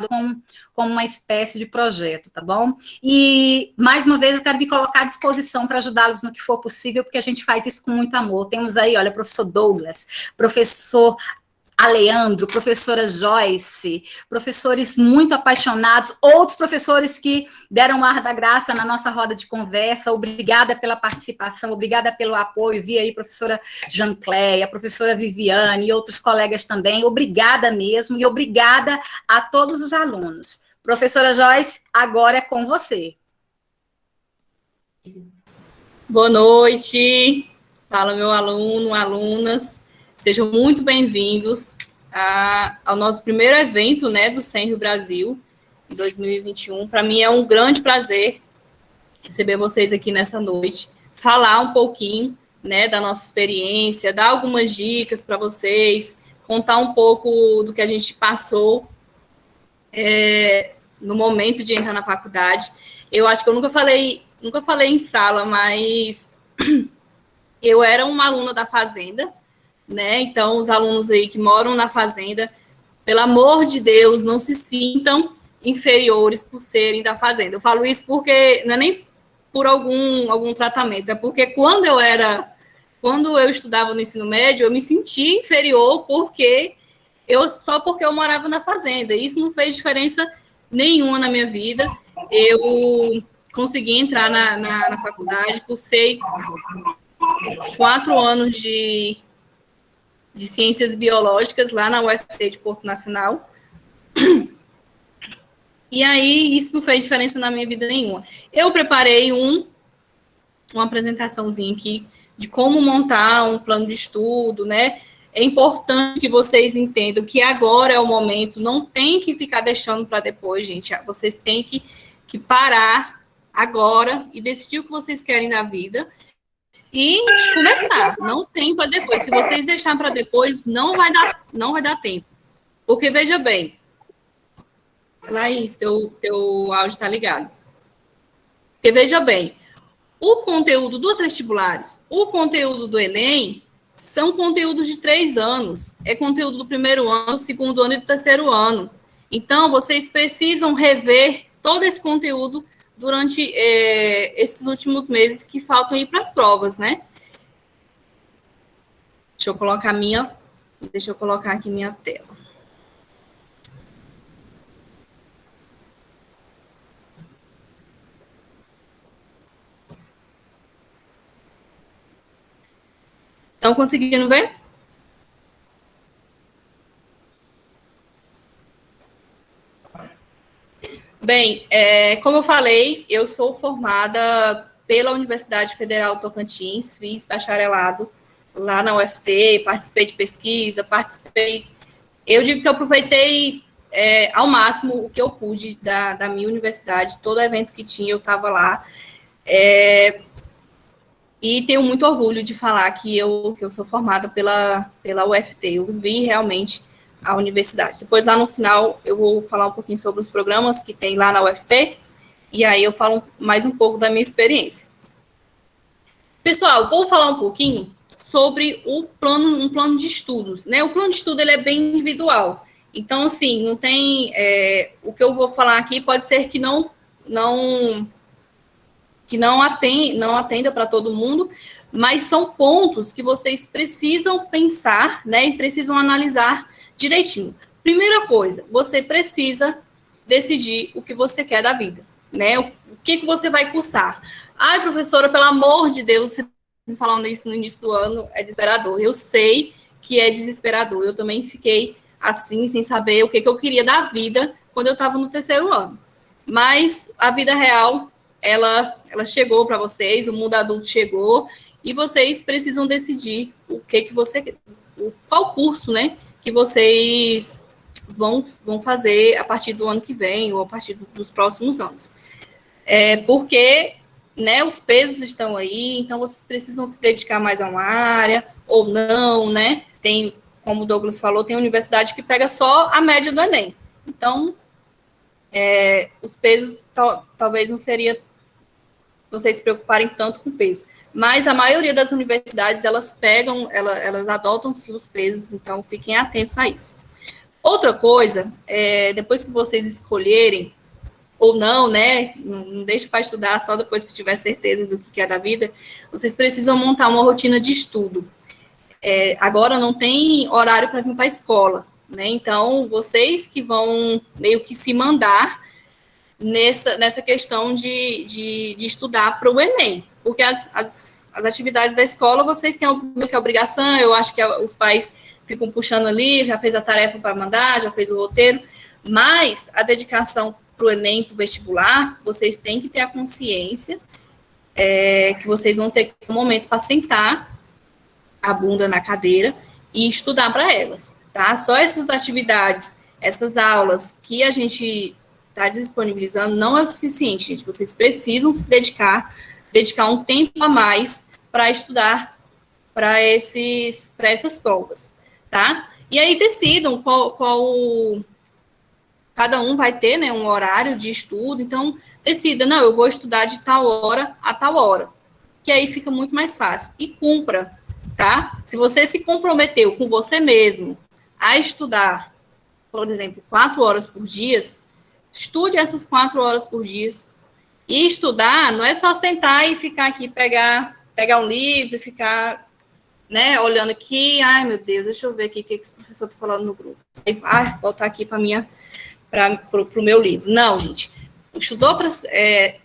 como uma espécie de projeto, tá bom? E, mais uma vez, eu quero me colocar à disposição para ajudá-los no que for possível, porque a gente faz isso com muito amor. Temos aí, olha, professor Douglas, professor Aleandro, professora Joyce, professores muito apaixonados, outros professores que deram ar da graça na nossa roda de conversa. Obrigada pela participação, obrigada pelo apoio. Vi aí a professora Jancléia, a professora Viviane e outros colegas também. Obrigada mesmo e obrigada a todos os alunos. Professora Joyce, agora é com você. Boa noite. Fala, meu aluno, alunas. Sejam muito bem-vindos ao nosso primeiro evento, né, do Senrio Brasil, em 2021. Para mim é um grande prazer receber vocês aqui nessa noite, falar um pouquinho, né, da nossa experiência, dar algumas dicas para vocês, contar um pouco do que a gente passou no momento de entrar na faculdade. Eu acho que eu nunca falei em sala, mas eu era uma aluna da fazenda, né? Então, os alunos aí que moram na fazenda, pelo amor de Deus, não se sintam inferiores por serem da fazenda. Eu falo isso porque não é nem por algum tratamento, é porque quando eu estudava no ensino médio, eu me sentia inferior só porque eu morava na fazenda. Isso não fez diferença nenhuma na minha vida. Eu consegui entrar na faculdade, cursei 4 anos de ciências biológicas lá na UFT de Porto Nacional. E aí, isso não fez diferença na minha vida nenhuma. Eu preparei uma apresentaçãozinha aqui de como montar um plano de estudo, né? É importante que vocês entendam que agora é o momento, não tem que ficar deixando para depois, gente. Vocês têm que parar agora e decidir o que vocês querem da vida e começar. Não tem para depois. Se vocês deixarem para depois, não vai dar tempo. Porque, veja bem, Laís, teu áudio está ligado. Porque, veja bem, o conteúdo dos vestibulares, o conteúdo do Enem, são conteúdos de 3 anos. É conteúdo do primeiro ano, segundo ano e do terceiro ano. Então, vocês precisam rever todo esse conteúdo durante esses últimos meses que faltam ir para as provas, né? Deixa eu colocar aqui minha tela. Estão conseguindo ver? Bem, como eu falei, eu sou formada pela Universidade Federal Tocantins, fiz bacharelado lá na UFT, participei de pesquisa, eu digo que eu aproveitei ao máximo o que eu pude da minha universidade, todo evento que tinha eu estava lá, e tenho muito orgulho de falar que eu sou formada pela UFT, eu vi realmente a universidade. Depois, lá no final, eu vou falar um pouquinho sobre os programas que tem lá na UFT, e aí eu falo mais um pouco da minha experiência. Pessoal, vou falar um pouquinho sobre um plano de estudos, né? O plano de estudo, ele é bem individual. Então, assim, não tem... o que eu vou falar aqui pode ser que não atenda para todo mundo, mas são pontos que vocês precisam pensar, né? E precisam analisar direitinho. Primeira coisa, você precisa decidir o que você quer da vida, né? O que você vai cursar. Ai, professora, pelo amor de Deus, você falando isso no início do ano é desesperador. Eu sei que é desesperador. Eu também fiquei assim, sem saber o que eu queria da vida quando eu estava no terceiro ano. Mas a vida real, ela chegou para vocês, o mundo adulto chegou, e vocês precisam decidir qual curso, né, que vocês vão fazer a partir do ano que vem ou a partir dos próximos anos. Porque, né, os pesos estão aí, então vocês precisam se dedicar mais a uma área ou não, né? Tem, como o Douglas falou, tem universidade que pega só a média do Enem. Então, os pesos talvez não seria vocês se preocuparem tanto com o peso. Mas a maioria das universidades, elas adotam sim os pesos, então fiquem atentos a isso. Outra coisa, depois que vocês escolherem, ou não, né, não deixe para estudar só depois que tiver certeza do que é da vida, vocês precisam montar uma rotina de estudo. Agora não tem horário para vir para a escola, né, então vocês que vão meio que se mandar nessa questão de estudar para o Enem, porque as atividades da escola vocês têm a obrigação, eu acho que os pais ficam puxando ali, já fez a tarefa para mandar, já fez o roteiro, mas a dedicação para o Enem, para o vestibular, vocês têm que ter a consciência que vocês vão ter um momento para sentar a bunda na cadeira e estudar para elas, tá? Só essas atividades, essas aulas que a gente está disponibilizando não é o suficiente, gente. Vocês precisam se dedicar um tempo a mais para estudar para essas provas, tá? E aí decidam qual cada um vai ter, né, um horário de estudo, então decida, não, eu vou estudar de tal hora a tal hora, que aí fica muito mais fácil. E cumpra, tá? Se você se comprometeu com você mesmo a estudar, por exemplo, 4 horas por dia, estude essas 4 horas por dia. E estudar não é só sentar e ficar aqui, pegar um livro e ficar, né, olhando aqui, ai, meu Deus, deixa eu ver aqui o que esse professor está falando no grupo. Aí, voltar aqui para o meu livro. Não, gente.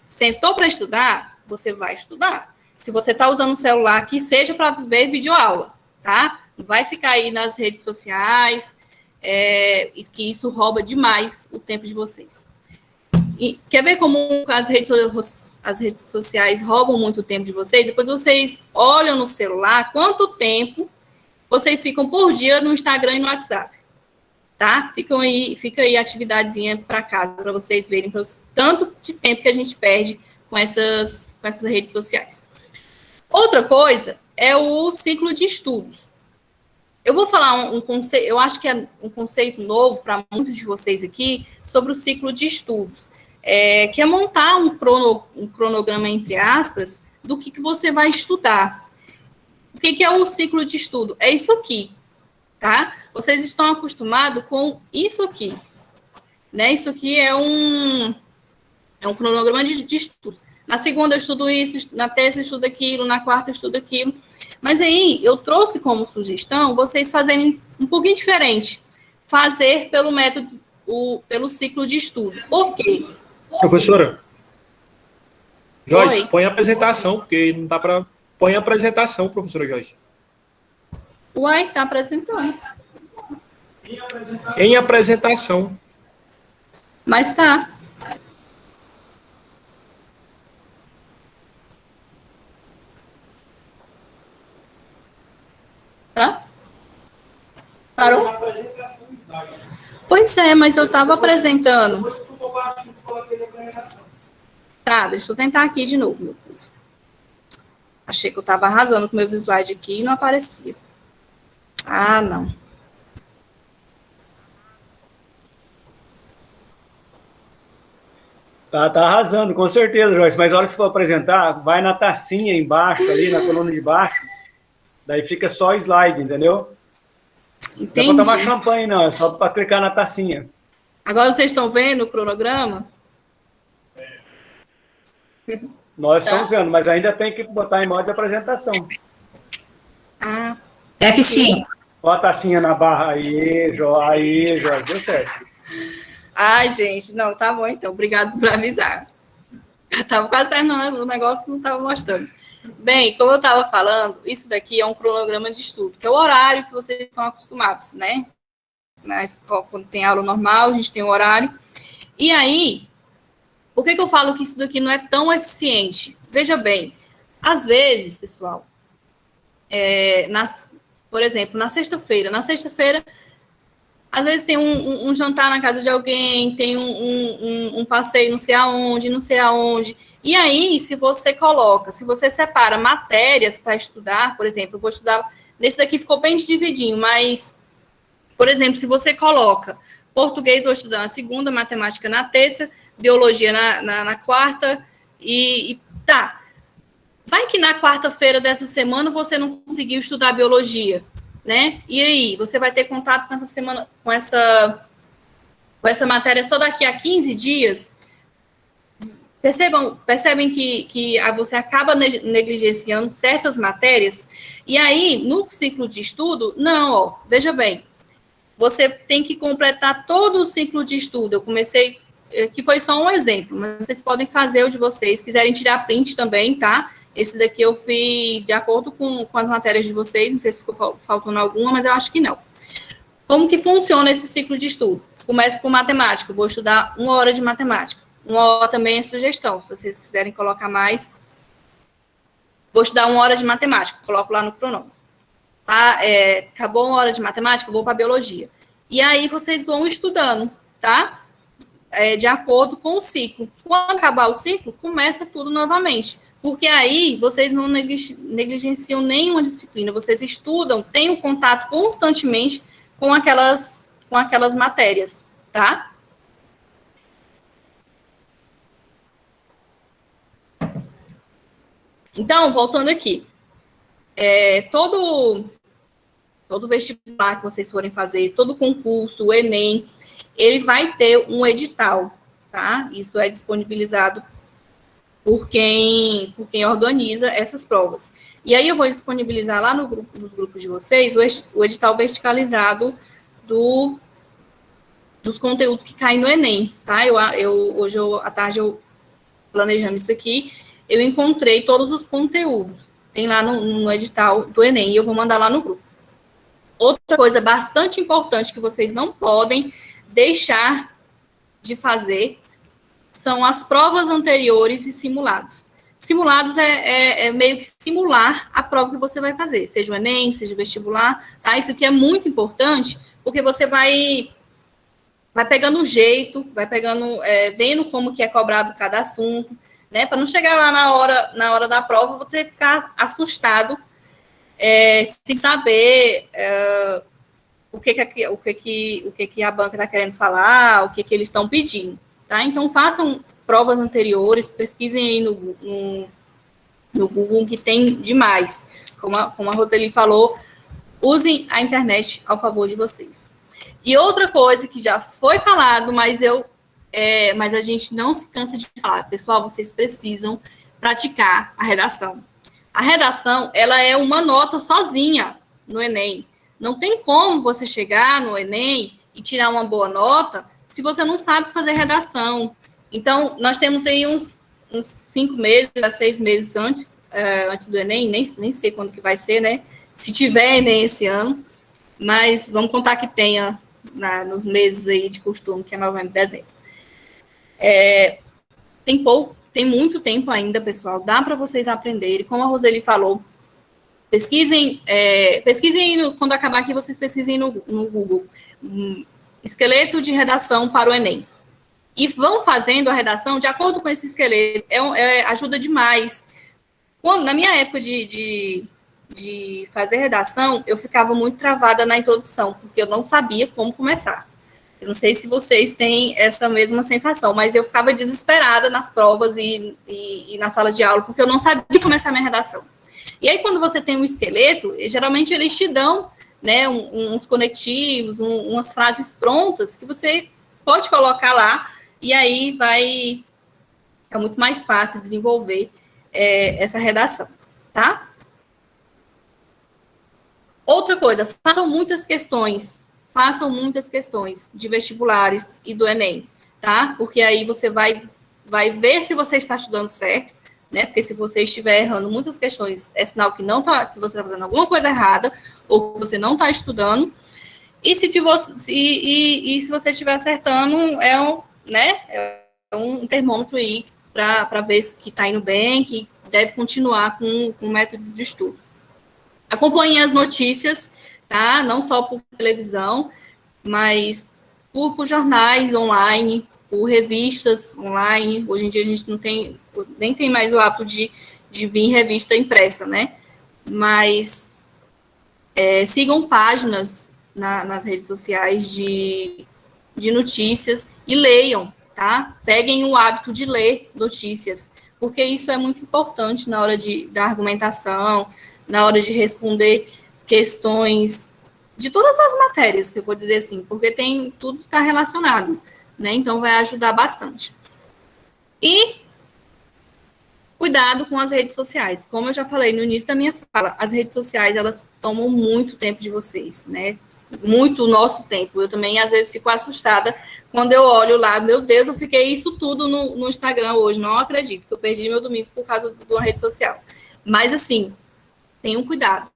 Sentou para estudar, você vai estudar. Se você está usando o celular, que seja para ver videoaula, tá? Não vai ficar aí nas redes sociais, que isso rouba demais o tempo de vocês. E quer ver como as redes sociais roubam muito o tempo de vocês? Depois vocês olham no celular quanto tempo vocês ficam por dia no Instagram e no WhatsApp, tá? Fica aí a atividadezinha para casa, para vocês verem tanto de tempo que a gente perde com essas redes sociais. Outra coisa é o ciclo de estudos. Eu vou falar um conceito, eu acho que é um conceito novo para muitos de vocês aqui, sobre o ciclo de estudos, que é montar um cronograma, entre aspas, do que você vai estudar. O que é o ciclo de estudo? É isso aqui, tá? Vocês estão acostumados com isso aqui, né? Isso aqui é um cronograma de estudos. Na segunda eu estudo isso, na terça eu estudo aquilo, na quarta eu estudo aquilo. Mas aí eu trouxe como sugestão vocês fazerem um pouquinho diferente. Fazer pelo método, pelo ciclo de estudo. Por quê? Professora, Joyce, Oi. põe a apresentação, porque não dá para... Põe a apresentação, professora Joyce. Uai, tá apresentando. Em apresentação. Mas tá. Tá? Parou? Pois é, mas eu estava apresentando. Tá, deixa eu tentar aqui de novo, meu povo. Achei que eu estava arrasando com meus slides aqui e não aparecia. Ah, não. Tá arrasando, com certeza, Joyce. Mas a hora que você for apresentar, vai na tacinha embaixo, ali na coluna de baixo. Daí fica só slide, entendeu? Entendi. Não é para tomar champanhe, não. É só para clicar na tacinha. Agora vocês estão vendo o cronograma? Nós estamos vendo, mas ainda tem que botar em modo de apresentação. Ah. F5. Ó a tacinha na barra. Aí, Joyce, deu certo. Ai, gente, não, tá bom então. Obrigado por avisar. Eu estava quase terminando, o negócio não estava mostrando. Bem, como eu estava falando, isso daqui é um cronograma de estudo, que é o horário que vocês estão acostumados, né? Na escola, quando tem aula normal, a gente tem um horário. E aí, por que eu falo que isso daqui não é tão eficiente? Veja bem, às vezes, pessoal, por exemplo, na sexta-feira, às vezes tem um jantar na casa de alguém, tem um passeio não sei aonde. E aí, se você separa matérias para estudar, por exemplo, eu vou estudar, nesse daqui ficou bem divididinho, mas, por exemplo, se você coloca português, vou estudar na segunda, matemática na terça, biologia na quarta, tá. Vai que na quarta-feira dessa semana você não conseguiu estudar biologia, né? E aí, você vai ter contato com essa semana, com essa matéria só daqui a 15 dias. Percebem que você acaba negligenciando certas matérias, e aí, no ciclo de estudo, não, veja bem, você tem que completar todo o ciclo de estudo. Eu comecei, que foi só um exemplo, mas vocês podem fazer o de vocês, quiserem tirar print também, tá? Esse daqui eu fiz de acordo com as matérias de vocês, não sei se ficou faltando alguma, mas eu acho que não. Como que funciona esse ciclo de estudo? Começo com matemática, vou estudar 1 hora de matemática. 1 hora também é sugestão, se vocês quiserem colocar mais. Vou estudar 1 hora de matemática, coloco lá no cronômetro. Acabou 1 hora de matemática, vou para biologia. E aí vocês vão estudando, tá? De acordo com o ciclo. Quando acabar o ciclo, começa tudo novamente. Porque aí vocês não negligenciam nenhuma disciplina, vocês estudam, têm um contato constantemente com aquelas matérias, tá? Então, voltando aqui, todo vestibular que vocês forem fazer, todo concurso, o Enem, ele vai ter um edital, tá? Isso é disponibilizado por quem organiza essas provas. E aí eu vou disponibilizar lá nos grupos de vocês o edital verticalizado dos conteúdos que caem no Enem, tá? Hoje à tarde, eu planejando isso aqui, eu encontrei todos os conteúdos. Tem lá no edital do Enem, e eu vou mandar lá no grupo. Outra coisa bastante importante que vocês não podem deixar de fazer são as provas anteriores e simulados. Simulados é meio que simular a prova que você vai fazer, seja o Enem, seja o vestibular, tá? Isso aqui é muito importante, porque você vai pegando o jeito, vai pegando, vendo como que é cobrado cada assunto, né? Para não chegar lá na hora da prova, você ficar assustado, sem saber o que a banca está querendo falar, o que eles estão pedindo, tá? Então, façam provas anteriores, pesquisem aí no Google, que tem demais. Como a Roseli falou, usem a internet ao favor de vocês. E outra coisa que já foi falado, mas a gente não se cansa de falar, pessoal, vocês precisam praticar a redação. A redação, ela é uma nota sozinha no Enem. Não tem como você chegar no Enem e tirar uma boa nota se você não sabe fazer redação. Então, nós temos aí uns 5 meses a 6 meses antes do Enem, nem sei quando que vai ser, né? Se tiver Enem esse ano, mas vamos contar que tenha nos meses aí de costume, que é novembro e dezembro. Tem muito tempo ainda, pessoal, dá para vocês aprenderem. Como a Roseli falou, pesquisem quando acabar aqui, vocês pesquisem no Google, esqueleto de redação para o Enem. E vão fazendo a redação de acordo com esse esqueleto, ajuda demais. Na minha época de fazer redação, eu ficava muito travada na introdução, porque eu não sabia como começar. Eu não sei se vocês têm essa mesma sensação, mas eu ficava desesperada nas provas e na sala de aula, porque eu não sabia começar a minha redação. E aí, quando você tem um esqueleto, geralmente eles te dão, né, uns conectivos, umas frases prontas que você pode colocar lá, e aí é muito mais fácil desenvolver essa redação, tá? Outra coisa, façam muitas questões de vestibulares e do Enem, tá? Porque aí você vai ver se você está estudando certo, né? Porque se você estiver errando muitas questões, é sinal que que você está fazendo alguma coisa errada, ou que você não está estudando. E se você estiver acertando, é um termômetro aí para ver que está indo bem, que deve continuar com o método de estudo. Acompanhem as notícias, tá? Não só por televisão, mas por jornais online, por revistas online. Hoje em dia a gente nem tem mais o hábito de vir em revista impressa, né? Mas sigam páginas nas redes sociais de notícias e leiam, tá? Peguem o hábito de ler notícias, porque isso é muito importante na hora da argumentação, na hora de responder questões de todas as matérias, se eu vou dizer assim, porque tudo está relacionado, né? Então, vai ajudar bastante. E cuidado com as redes sociais. Como eu já falei no início da minha fala, as redes sociais, elas tomam muito tempo de vocês, né? Muito nosso tempo. Eu também, às vezes, fico assustada quando eu olho lá, meu Deus, eu fiquei isso tudo no Instagram hoje, não acredito que eu perdi meu domingo por causa de uma rede social. Mas, assim, tenham cuidado,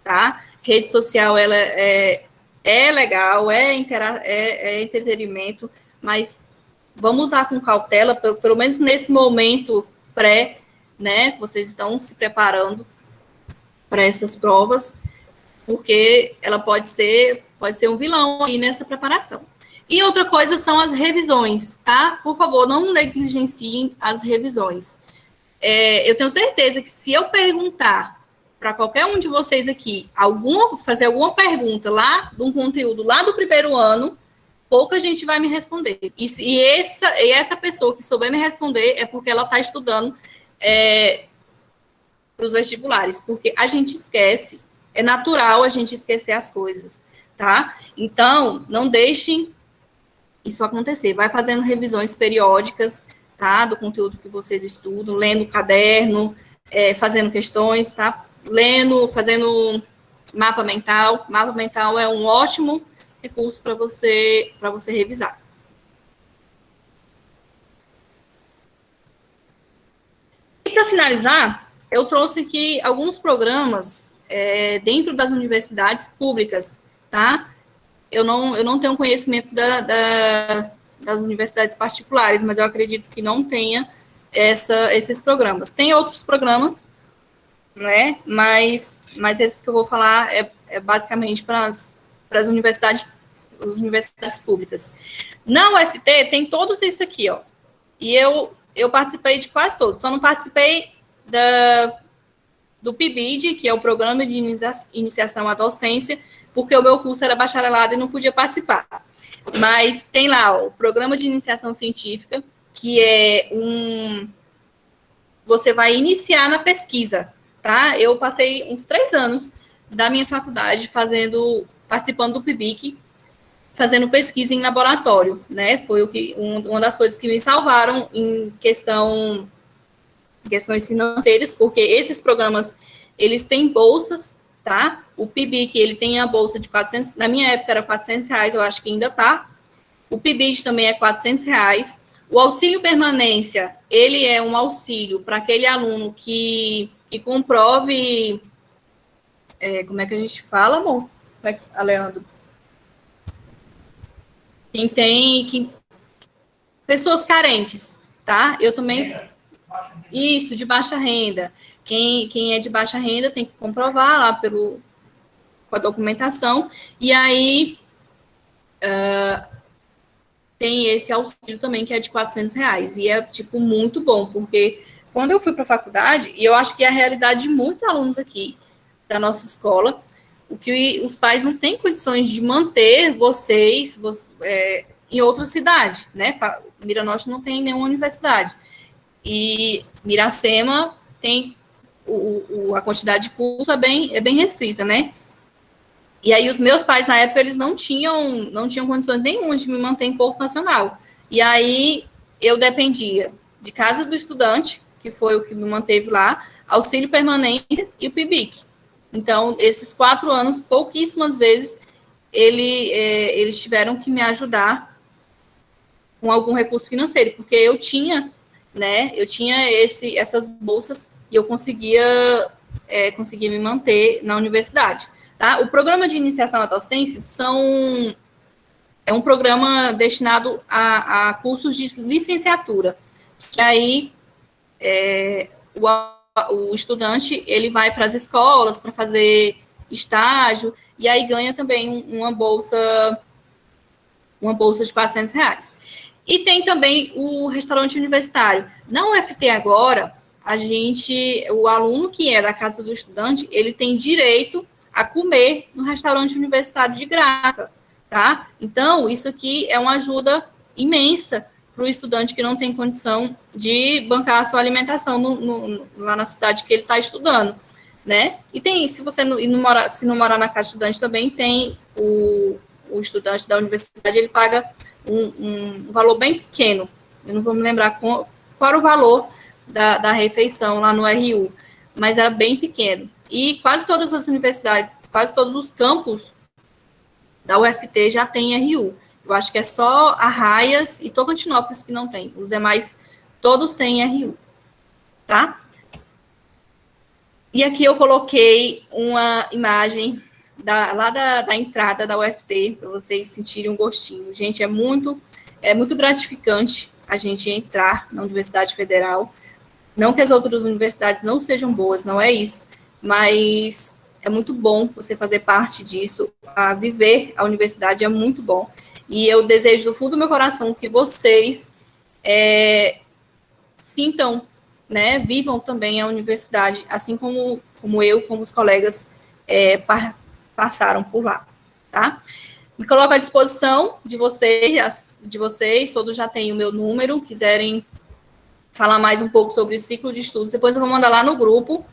tá? Rede social, ela É legal, é entretenimento, mas vamos usar com cautela, pelo menos nesse momento pré, né? Vocês estão se preparando para essas provas, porque ela pode ser um vilão aí nessa preparação. E outra coisa são as revisões, tá? Por favor, não negligenciem as revisões. Eu tenho certeza que se eu perguntar para qualquer um de vocês aqui, fazer alguma pergunta lá de um conteúdo lá do primeiro ano, pouca gente vai me responder. E essa pessoa que souber me responder é porque ela está estudando para os vestibulares, porque a gente esquece, é natural a gente esquecer as coisas, tá? Então, não deixem isso acontecer. Vai fazendo revisões periódicas, tá? Do conteúdo que vocês estudam, lendo o caderno, fazendo questões, tá? Lendo, fazendo mapa mental. Mapa mental é um ótimo recurso para você revisar. E para finalizar, eu trouxe aqui alguns programas dentro das universidades públicas, tá? Eu não tenho conhecimento das universidades particulares, mas eu acredito que não tenha esses programas. Tem outros programas, né? Mas esses que eu vou falar é basicamente para as universidades públicas. Na UFT tem todos isso aqui, ó. E eu participei de quase todos, só não participei do PIBID, que é o Programa de Iniciação à Docência, porque o meu curso era bacharelado e não podia participar. Mas tem lá ó, o Programa de Iniciação Científica, que é você vai iniciar na pesquisa, tá? Eu passei uns 3 anos da minha faculdade participando do PIBIC, fazendo pesquisa em laboratório, né? Foi uma das coisas que me salvaram em questões financeiras, porque esses programas, eles têm bolsas, tá? O PIBIC, ele tem a bolsa de 400, na minha época era R$400, eu acho que ainda tá. O PIBID também é R$400. O auxílio permanência, ele é um auxílio para aquele aluno que comprove, como é que a gente fala, amor? Leandro? Pessoas carentes, tá? Eu também... Isso, de baixa renda. Quem é de baixa renda tem que comprovar lá com a documentação, e aí tem esse auxílio também, que é de R$400, e é, tipo, muito bom, porque quando eu fui para a faculdade, e eu acho que é a realidade de muitos alunos aqui da nossa escola, o que os pais não têm condições de manter vocês em outra cidade, né? Miranorte não tem nenhuma universidade, e Miracema tem a quantidade de curso é bem restrita, né? E aí os meus pais, na época, eles não tinham condições nenhuma de me manter em Porto Nacional. E aí eu dependia de casa do estudante, que foi o que me manteve lá, auxílio permanente e o PIBIC. Então, esses 4 anos, pouquíssimas vezes, eles tiveram que me ajudar com algum recurso financeiro, porque eu tinha essas bolsas e eu conseguia me manter na universidade. Tá? O programa de iniciação à docência é um programa destinado a cursos de licenciatura, que aí o estudante ele vai para as escolas para fazer estágio, e aí ganha também uma bolsa de R$400. E tem também o restaurante universitário. Na UFT agora, o aluno que é da casa do estudante, ele tem direito a comer no restaurante universitário de graça, tá? Então, isso aqui é uma ajuda imensa para o estudante que não tem condição de bancar a sua alimentação lá na cidade que ele está estudando, né? E tem, se não morar na casa do estudante também, tem o estudante da universidade, ele paga um valor bem pequeno. Eu não vou me lembrar qual era o valor da refeição lá no RU, mas era bem pequeno. E quase todas as universidades, quase todos os campos da UFT já tem RU. Eu acho que é só Arraias e Tocantinópolis que não tem. Os demais, todos têm RU. Tá? E aqui eu coloquei uma imagem da entrada da UFT, para vocês sentirem um gostinho. Gente, é muito gratificante a gente entrar na Universidade Federal. Não que as outras universidades não sejam boas, não é isso, mas é muito bom você fazer parte disso. A viver a universidade é muito bom. E eu desejo do fundo do meu coração que vocês sintam, né, vivam também a universidade, assim como eu, como os colegas passaram por lá, tá? Me coloco à disposição de vocês, todos já têm o meu número, quiserem falar mais um pouco sobre o ciclo de estudos, depois eu vou mandar lá no grupo,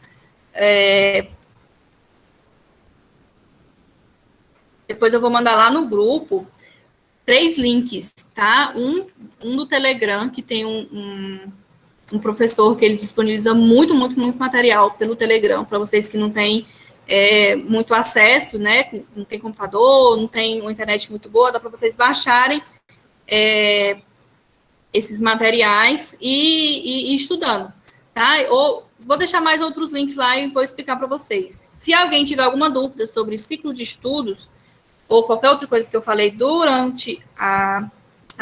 depois eu vou mandar lá no grupo 3 links, tá? Um do Telegram, que tem um professor que ele disponibiliza muito material pelo Telegram, para vocês que não têm muito acesso, né? Não tem computador, não tem uma internet muito boa, dá para vocês baixarem esses materiais e estudando, tá? Ou vou deixar mais outros links lá e vou explicar para vocês. Se alguém tiver alguma dúvida sobre ciclo de estudos, ou qualquer outra coisa que eu falei durante a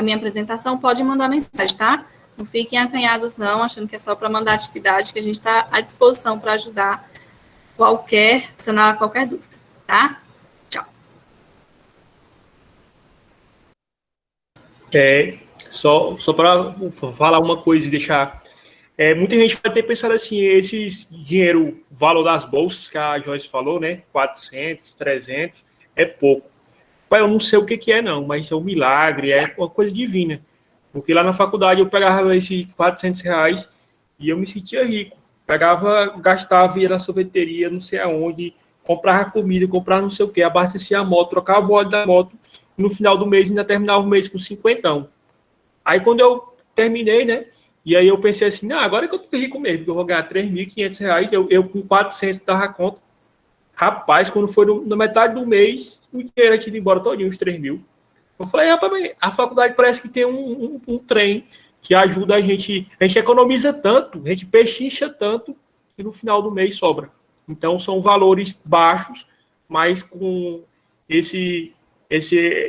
minha apresentação, pode mandar mensagem, tá? Não fiquem acanhados, não, achando que é só para mandar atividade, que a gente está à disposição para ajudar sanar qualquer dúvida, tá? Tchau. Só para falar uma coisa e deixar... muita gente vai ter pensado assim, esses dinheiro, o valor das bolsas que a Joyce falou, né? 400, 300, é pouco. Pai, eu não sei o que é, não, mas é um milagre, é uma coisa divina. Porque lá na faculdade eu pegava esses R$ 400 e eu me sentia rico. Pegava, gastava, ia na sorveteria, não sei aonde, comprava comida, comprava não sei o que, abastecia a moto, trocava o óleo da moto, e no final do mês ainda terminava o mês com 50. Aí quando eu terminei, né, e aí eu pensei assim, não, agora que eu tô rico mesmo, que eu vou ganhar R$ 3.500, eu com 400 dava conta. Rapaz, quando foi na metade do mês, o dinheiro tinha ido embora todinho, uns 3 mil. Eu falei, rapaz, a faculdade parece que tem um trem que ajuda a gente economiza tanto, a gente pechincha tanto, que no final do mês sobra. Então, são valores baixos, mas com esse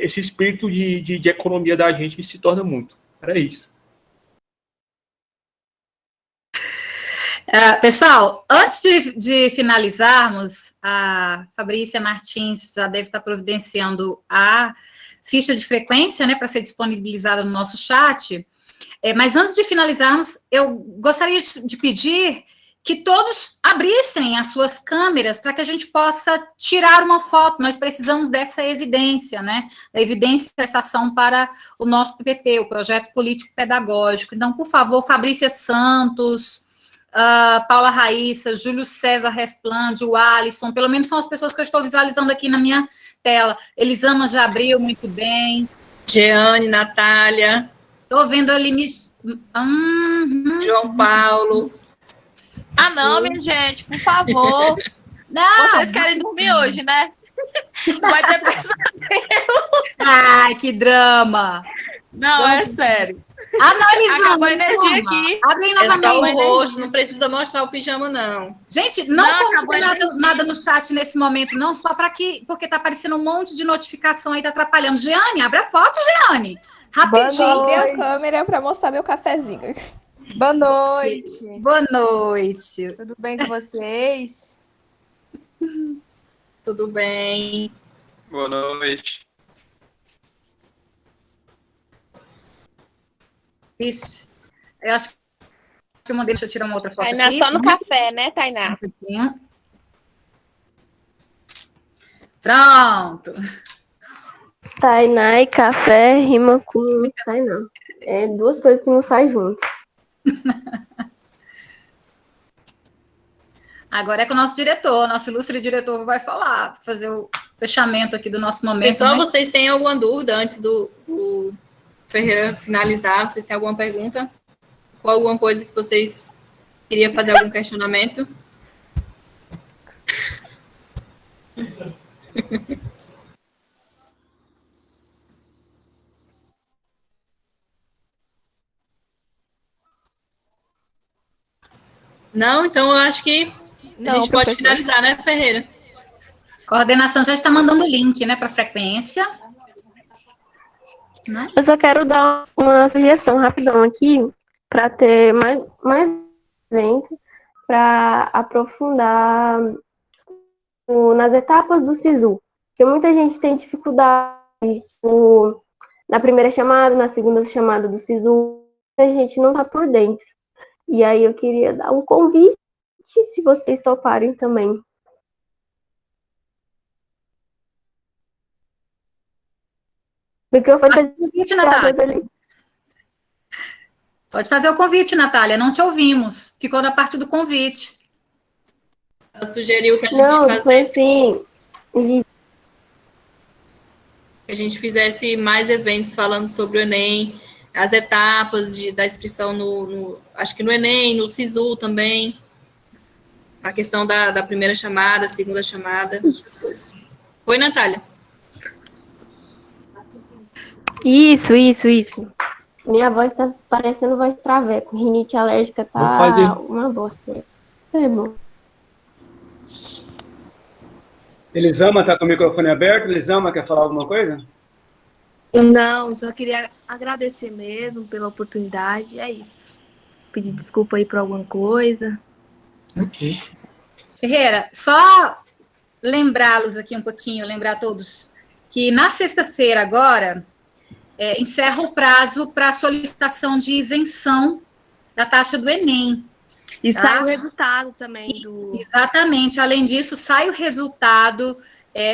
espírito de economia da gente se torna muito. Era isso. Pessoal, antes de finalizarmos, a Fabrícia Martins já deve estar providenciando a ficha de frequência, né, para ser disponibilizada no nosso chat. Mas antes de finalizarmos, eu gostaria de pedir que todos abrissem as suas câmeras para que a gente possa tirar uma foto. Nós precisamos dessa evidência, né? A evidência dessa ação para o nosso PPP, o Projeto Político Pedagógico. Então, por favor, Fabrícia Santos, Paula Raíssa, Júlio César Resplande, o Alisson, pelo menos são as pessoas que eu estou visualizando aqui na minha tela. Elisama já abriu muito bem. Jeane, Natália. Estou vendo ali... João Paulo. Ah, não, minha gente, por favor. Não, vocês querem dormir hoje, né? Vai ter pesadelo. Ai, que drama. Não, é sério. Não, Elisama, acabou a energia aqui. Abre aí É só o novamente. rosto, não precisa mostrar o pijama, não. Gente, não comenta nada no chat nesse momento, não, só para que, porque tá aparecendo um monte de notificação aí, tá atrapalhando. Jeane, abre a foto, Jeane. Rapidinho. Dei a câmera para mostrar meu cafezinho. Boa noite. Boa noite. Tudo bem com vocês? Tudo bem. Boa noite. Ixi, eu acho que eu mandei, deixa eu tirar uma outra foto Tainá aqui. só no café, né, Tainá? Pronto. Tainá e café rima com Tainá. É duas coisas que não saem junto. Agora é com o nosso diretor, nosso ilustre diretor vai falar, fazer o fechamento aqui do nosso momento. Pessoal, vocês têm alguma dúvida antes do Ferreira finalizar? Vocês têm alguma pergunta? Ou alguma coisa que vocês queriam fazer algum questionamento? Não? Então eu acho que a gente pode finalizar, né, Ferreira? Coordenação já está mandando o link, né, para frequência. Né? Eu só quero dar uma sugestão rapidão aqui para ter mais evento para aprofundar nas etapas do SISU. Porque muita gente tem dificuldade na primeira chamada, na segunda chamada do SISU, a gente não está por dentro. E aí eu queria dar um convite, se vocês toparem também. O microfone está convite, Natália. Pode fazer o convite, Natália. Não te ouvimos. Ficou na parte do convite. Ela sugeriu que a gente fizesse que a gente fizesse mais eventos falando sobre o Enem, as etapas da inscrição acho que no Enem, no SISU também, a questão da primeira chamada, segunda chamada, essas coisas. Oi, Natália. Isso. Minha voz tá parecendo voz traveco. Rinite alérgica tá uma bosta. É bom. Elisama tá com o microfone aberto. Elisama, quer falar alguma coisa? Não, só queria agradecer mesmo pela oportunidade. É isso. Pedir desculpa aí por alguma coisa. Ok. Ferreira, só lembrá-los aqui um pouquinho, lembrar a todos que na sexta-feira agora encerra o prazo para solicitação de isenção da taxa do Enem. E tá? sai o resultado também Exatamente. Além disso, sai o resultado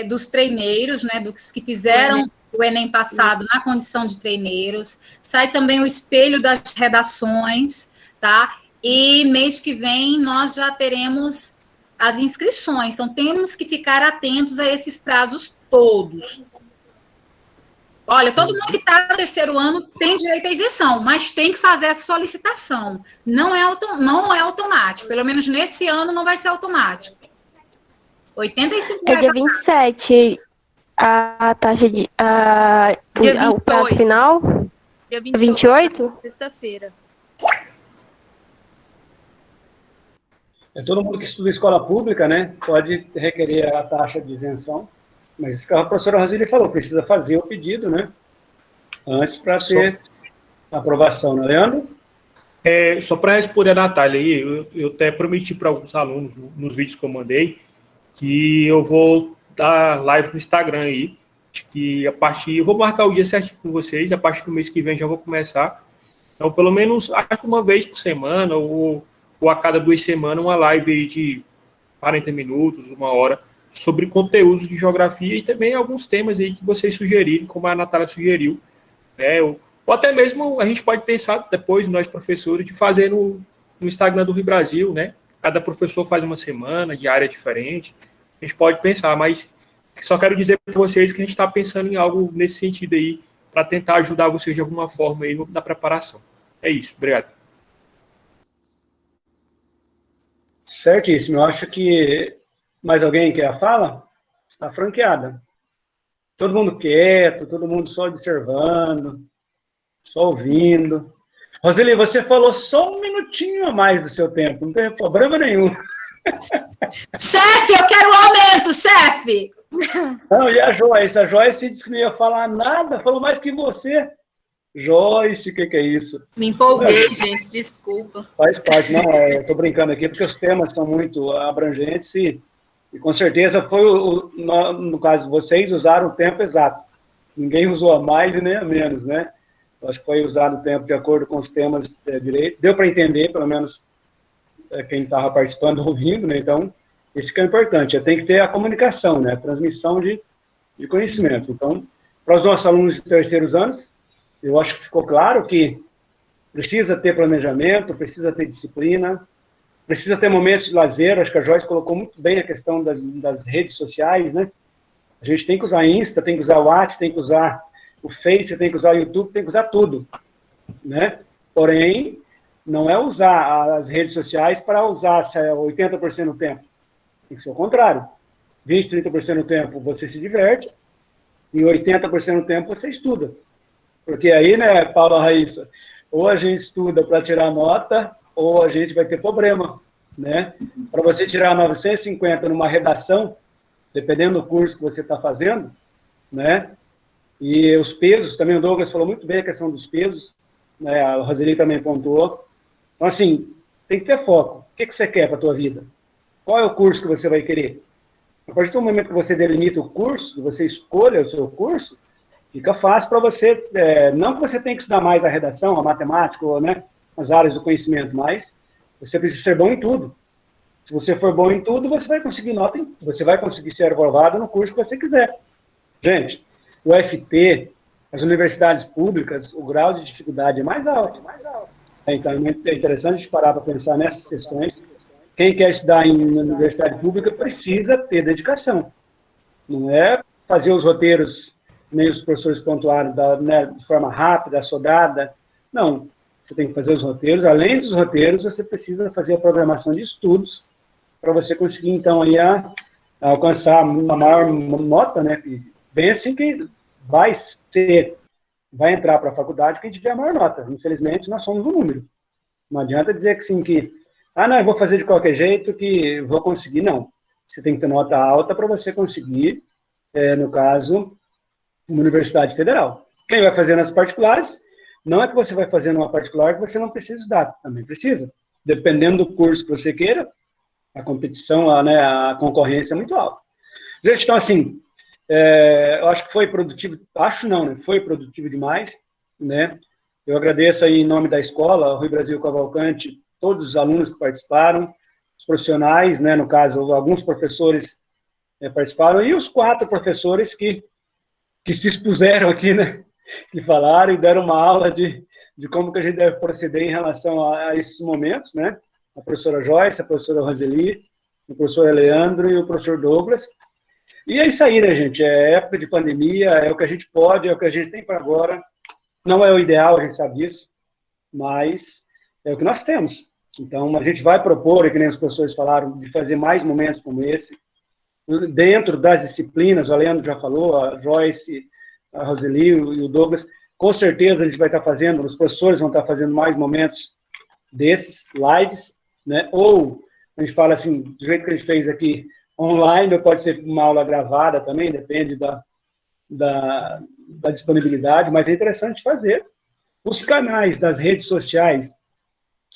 dos treineiros, né, dos que fizeram o Enem passado na condição de treineiros. Sai também o espelho das redações, tá? E mês que vem nós já teremos as inscrições. Então, temos que ficar atentos a esses prazos todos. Olha, todo mundo que está no terceiro ano tem direito à isenção, mas tem que fazer essa solicitação. Não é automático. Pelo menos nesse ano não vai ser automático. R$85. É dia 27 a taxa o prazo final? Dia 28? Sexta-feira. Todo mundo que estuda escola pública, né, pode requerer a taxa de isenção. Mas isso que a professora Roseli falou, precisa fazer o pedido, né? Antes para ter aprovação, né, Leandro? Só para responder a Natália aí, eu até prometi para alguns alunos, nos vídeos que eu mandei, que eu vou dar live no Instagram aí, que eu vou marcar o dia certinho com vocês, a partir do mês que vem já vou começar. Então, pelo menos, acho que uma vez por semana, ou a cada 2 semanas, uma live aí de 40 minutos, 1 hora, sobre conteúdos de geografia e também alguns temas aí que vocês sugeriram, como a Natália sugeriu, né? Ou até mesmo a gente pode pensar depois, nós professores, de fazer no Instagram do Rio Brasil, né? Cada professor faz uma semana, de área diferente, a gente pode pensar, mas só quero dizer para vocês que a gente está pensando em algo nesse sentido aí, para tentar ajudar vocês de alguma forma aí na preparação. É isso, obrigado. Certíssimo, eu acho que mais alguém quer a fala? Está franqueada. Todo mundo quieto, todo mundo só observando, só ouvindo. Roseli, você falou só 1 minutinho a mais do seu tempo, não tem problema nenhum. Chefe, eu quero um aumento, chefe! Não, e a Joyce disse que não ia falar nada, falou mais que você. Joyce, o que é isso? Me empolguei, gente, desculpa. Faz parte, não, eu estou brincando aqui porque os temas são muito abrangentes e com certeza foi, no caso de vocês, usaram o tempo exato. Ninguém usou a mais e nem a menos, né? Acho que foi usado o tempo de acordo com os temas direito. Deu para entender, pelo menos, quem estava participando, ouvindo, né? Então, isso que é importante. Tem que ter a comunicação, né? A transmissão de conhecimento. Então, para os nossos alunos de terceiros anos, eu acho que ficou claro que precisa ter planejamento, precisa ter disciplina, precisa ter momentos de lazer. Acho que a Joyce colocou muito bem a questão das redes sociais, né? A gente tem que usar Insta, tem que usar o WhatsApp, tem que usar o Face, tem que usar o YouTube, tem que usar tudo, né? Porém, não é usar as redes sociais para usar 80% do tempo. Tem que ser o contrário. 20%, 30% do tempo você se diverte e 80% do tempo você estuda. Porque aí, né, Paula, Raíssa, ou a gente estuda para tirar nota, ou a gente vai ter problema, né? Para você tirar 950 numa redação, dependendo do curso que você está fazendo, né? E os pesos, também o Douglas falou muito bem a questão dos pesos, né? A Roseli também pontuou. Então, assim, tem que ter foco. O que você quer para a tua vida? Qual é o curso que você vai querer? A partir do momento que você delimita o curso, que você escolha o seu curso, fica fácil para você, não que você tenha que estudar mais a redação, a matemática, ou, né, as áreas do conhecimento, mas você precisa ser bom em tudo. Se você for bom em tudo, você vai conseguir nota, você vai conseguir ser aprovado no curso que você quiser. Gente, o FT, as universidades públicas, o grau de dificuldade é mais alto. Então, é interessante a gente parar para pensar nessas questões. Quem quer estudar em universidade pública precisa ter dedicação. Não é fazer os roteiros, nem os professores pontuaram, né, de forma rápida, assodada. Não. Você tem que fazer os roteiros. Além dos roteiros, você precisa fazer a programação de estudos para você conseguir, então, aí, alcançar uma maior nota, né? Bem assim que vai entrar para a faculdade quem tiver a maior nota. Infelizmente, nós somos um número. Não adianta dizer que sim, não, eu vou fazer de qualquer jeito que vou conseguir. Não. Você tem que ter nota alta para você conseguir, no caso, uma universidade federal. Quem vai fazer nas particulares, não é que você vai fazer numa particular que você não precisa estudar, também precisa. Dependendo do curso que você queira, a competição, a concorrência é muito alta. Gente, então, assim, eu acho que foi produtivo, foi produtivo demais, né? Eu agradeço aí em nome da escola, Rui Brasil Cavalcante, todos os alunos que participaram, os profissionais, né, no caso, alguns professores participaram, e os 4 professores que se expuseram aqui, né, que falaram e deram uma aula de como que a gente deve proceder em relação a esses momentos, né, a professora Joyce, a professora Roseli, o professor Leandro e o professor Douglas. E é isso aí, né, gente, é época de pandemia, é o que a gente pode, é o que a gente tem para agora, não é o ideal, a gente sabe disso, mas é o que nós temos. Então, a gente vai propor, que nem os professores falaram, de fazer mais momentos como esse, dentro das disciplinas, o Leandro já falou, a Joyce, a Roseli e o Douglas, com certeza a gente vai estar fazendo, os professores vão estar fazendo mais momentos desses, lives, né? Ou, a gente fala assim, do jeito que a gente fez aqui, online, ou pode ser uma aula gravada também, depende da disponibilidade, mas é interessante fazer. Os canais das redes sociais,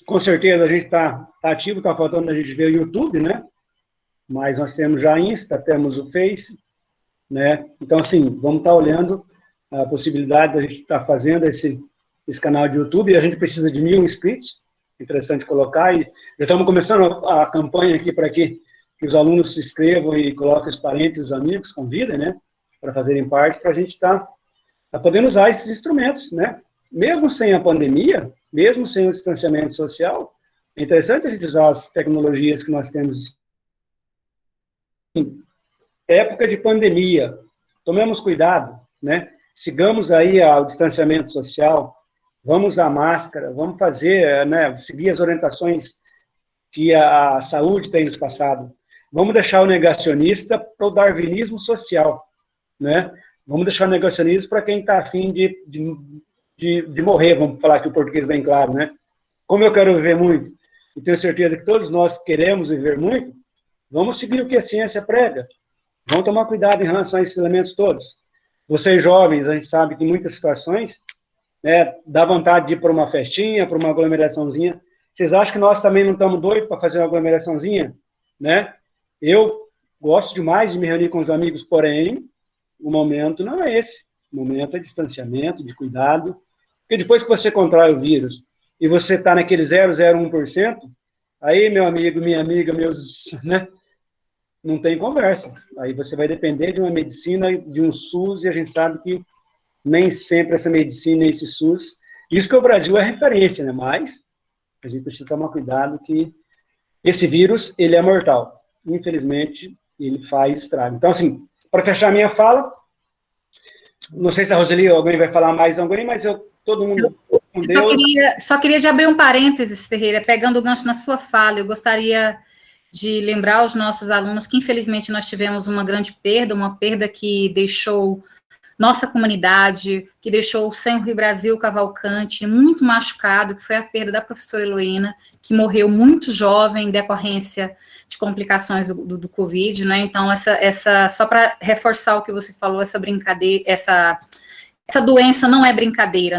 com certeza a gente está ativo, está faltando a gente ver o YouTube, né? Mas nós temos já Insta, temos o Face, né? Então, assim, vamos estar olhando a possibilidade de a gente estar fazendo esse canal de YouTube, e a gente precisa de 1.000 inscritos, interessante colocar, e já estamos começando a campanha aqui para que os alunos se inscrevam e coloquem os parentes, os amigos, convidem, né? Para fazerem parte, para a gente estar podendo usar esses instrumentos, né? Mesmo sem a pandemia, mesmo sem o distanciamento social, é interessante a gente usar as tecnologias que nós temos. Época de pandemia, tomemos cuidado, né? Sigamos aí o distanciamento social, vamos usar máscara, vamos fazer, né, seguir as orientações que a saúde tem nos passado. Vamos deixar o negacionista para o darwinismo social, né? Vamos deixar o negacionismo para quem está afim de morrer, vamos falar aqui o português bem claro, né? Como eu quero viver muito, e tenho certeza que todos nós queremos viver muito, vamos seguir o que a ciência prega. Vamos tomar cuidado em relação a esses elementos todos. Vocês jovens, a gente sabe que em muitas situações, né, dá vontade de ir para uma festinha, para uma aglomeraçãozinha. Vocês acham que nós também não estamos doidos para fazer uma aglomeraçãozinha? Né? Eu gosto demais de me reunir com os amigos, porém, o momento não é esse. O momento é distanciamento, de cuidado. Porque depois que você contrai o vírus e você está naquele 0,01%, aí, meu amigo, minha amiga, né, não tem conversa. Aí você vai depender de uma medicina, de um SUS, e a gente sabe que nem sempre essa medicina e esse SUS... Isso que o Brasil é referência, né? Mas a gente precisa tomar cuidado que esse vírus, ele é mortal. Infelizmente, ele faz estrago. Então, assim, para fechar a minha fala, não sei se a Roseli ou alguém vai falar mais alguém, mas todo mundo... Só queria de abrir um parênteses, Ferreira, pegando o gancho na sua fala, eu gostaria de lembrar aos nossos alunos que, infelizmente, nós tivemos uma grande perda, uma perda que deixou nossa comunidade, que deixou sem o Rio Brasil Cavalcante muito machucado, que foi a perda da professora Heloína, que morreu muito jovem em decorrência de complicações do Covid, né? Então, só para reforçar o que você falou, essa brincadeira, essa doença não é brincadeira,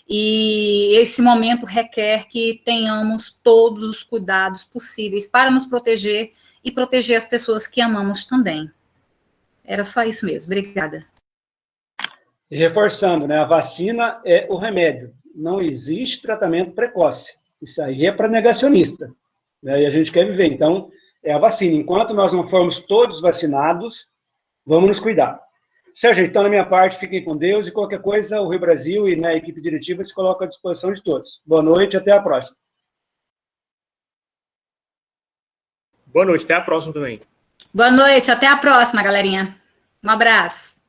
e esse momento requer que tenhamos todos os cuidados possíveis para nos proteger e proteger as pessoas que amamos também. Era só isso mesmo. Obrigada. E reforçando, né, a vacina é o remédio. Não existe tratamento precoce. Isso aí é para negacionista. Né, e a gente quer viver. Então, é a vacina. Enquanto nós não formos todos vacinados, vamos nos cuidar. Sérgio, então, na minha parte, fiquem com Deus e qualquer coisa, o Rio Brasil e a equipe diretiva se colocam à disposição de todos. Boa noite, até a próxima. Boa noite, até a próxima também. Boa noite, até a próxima, galerinha. Um abraço.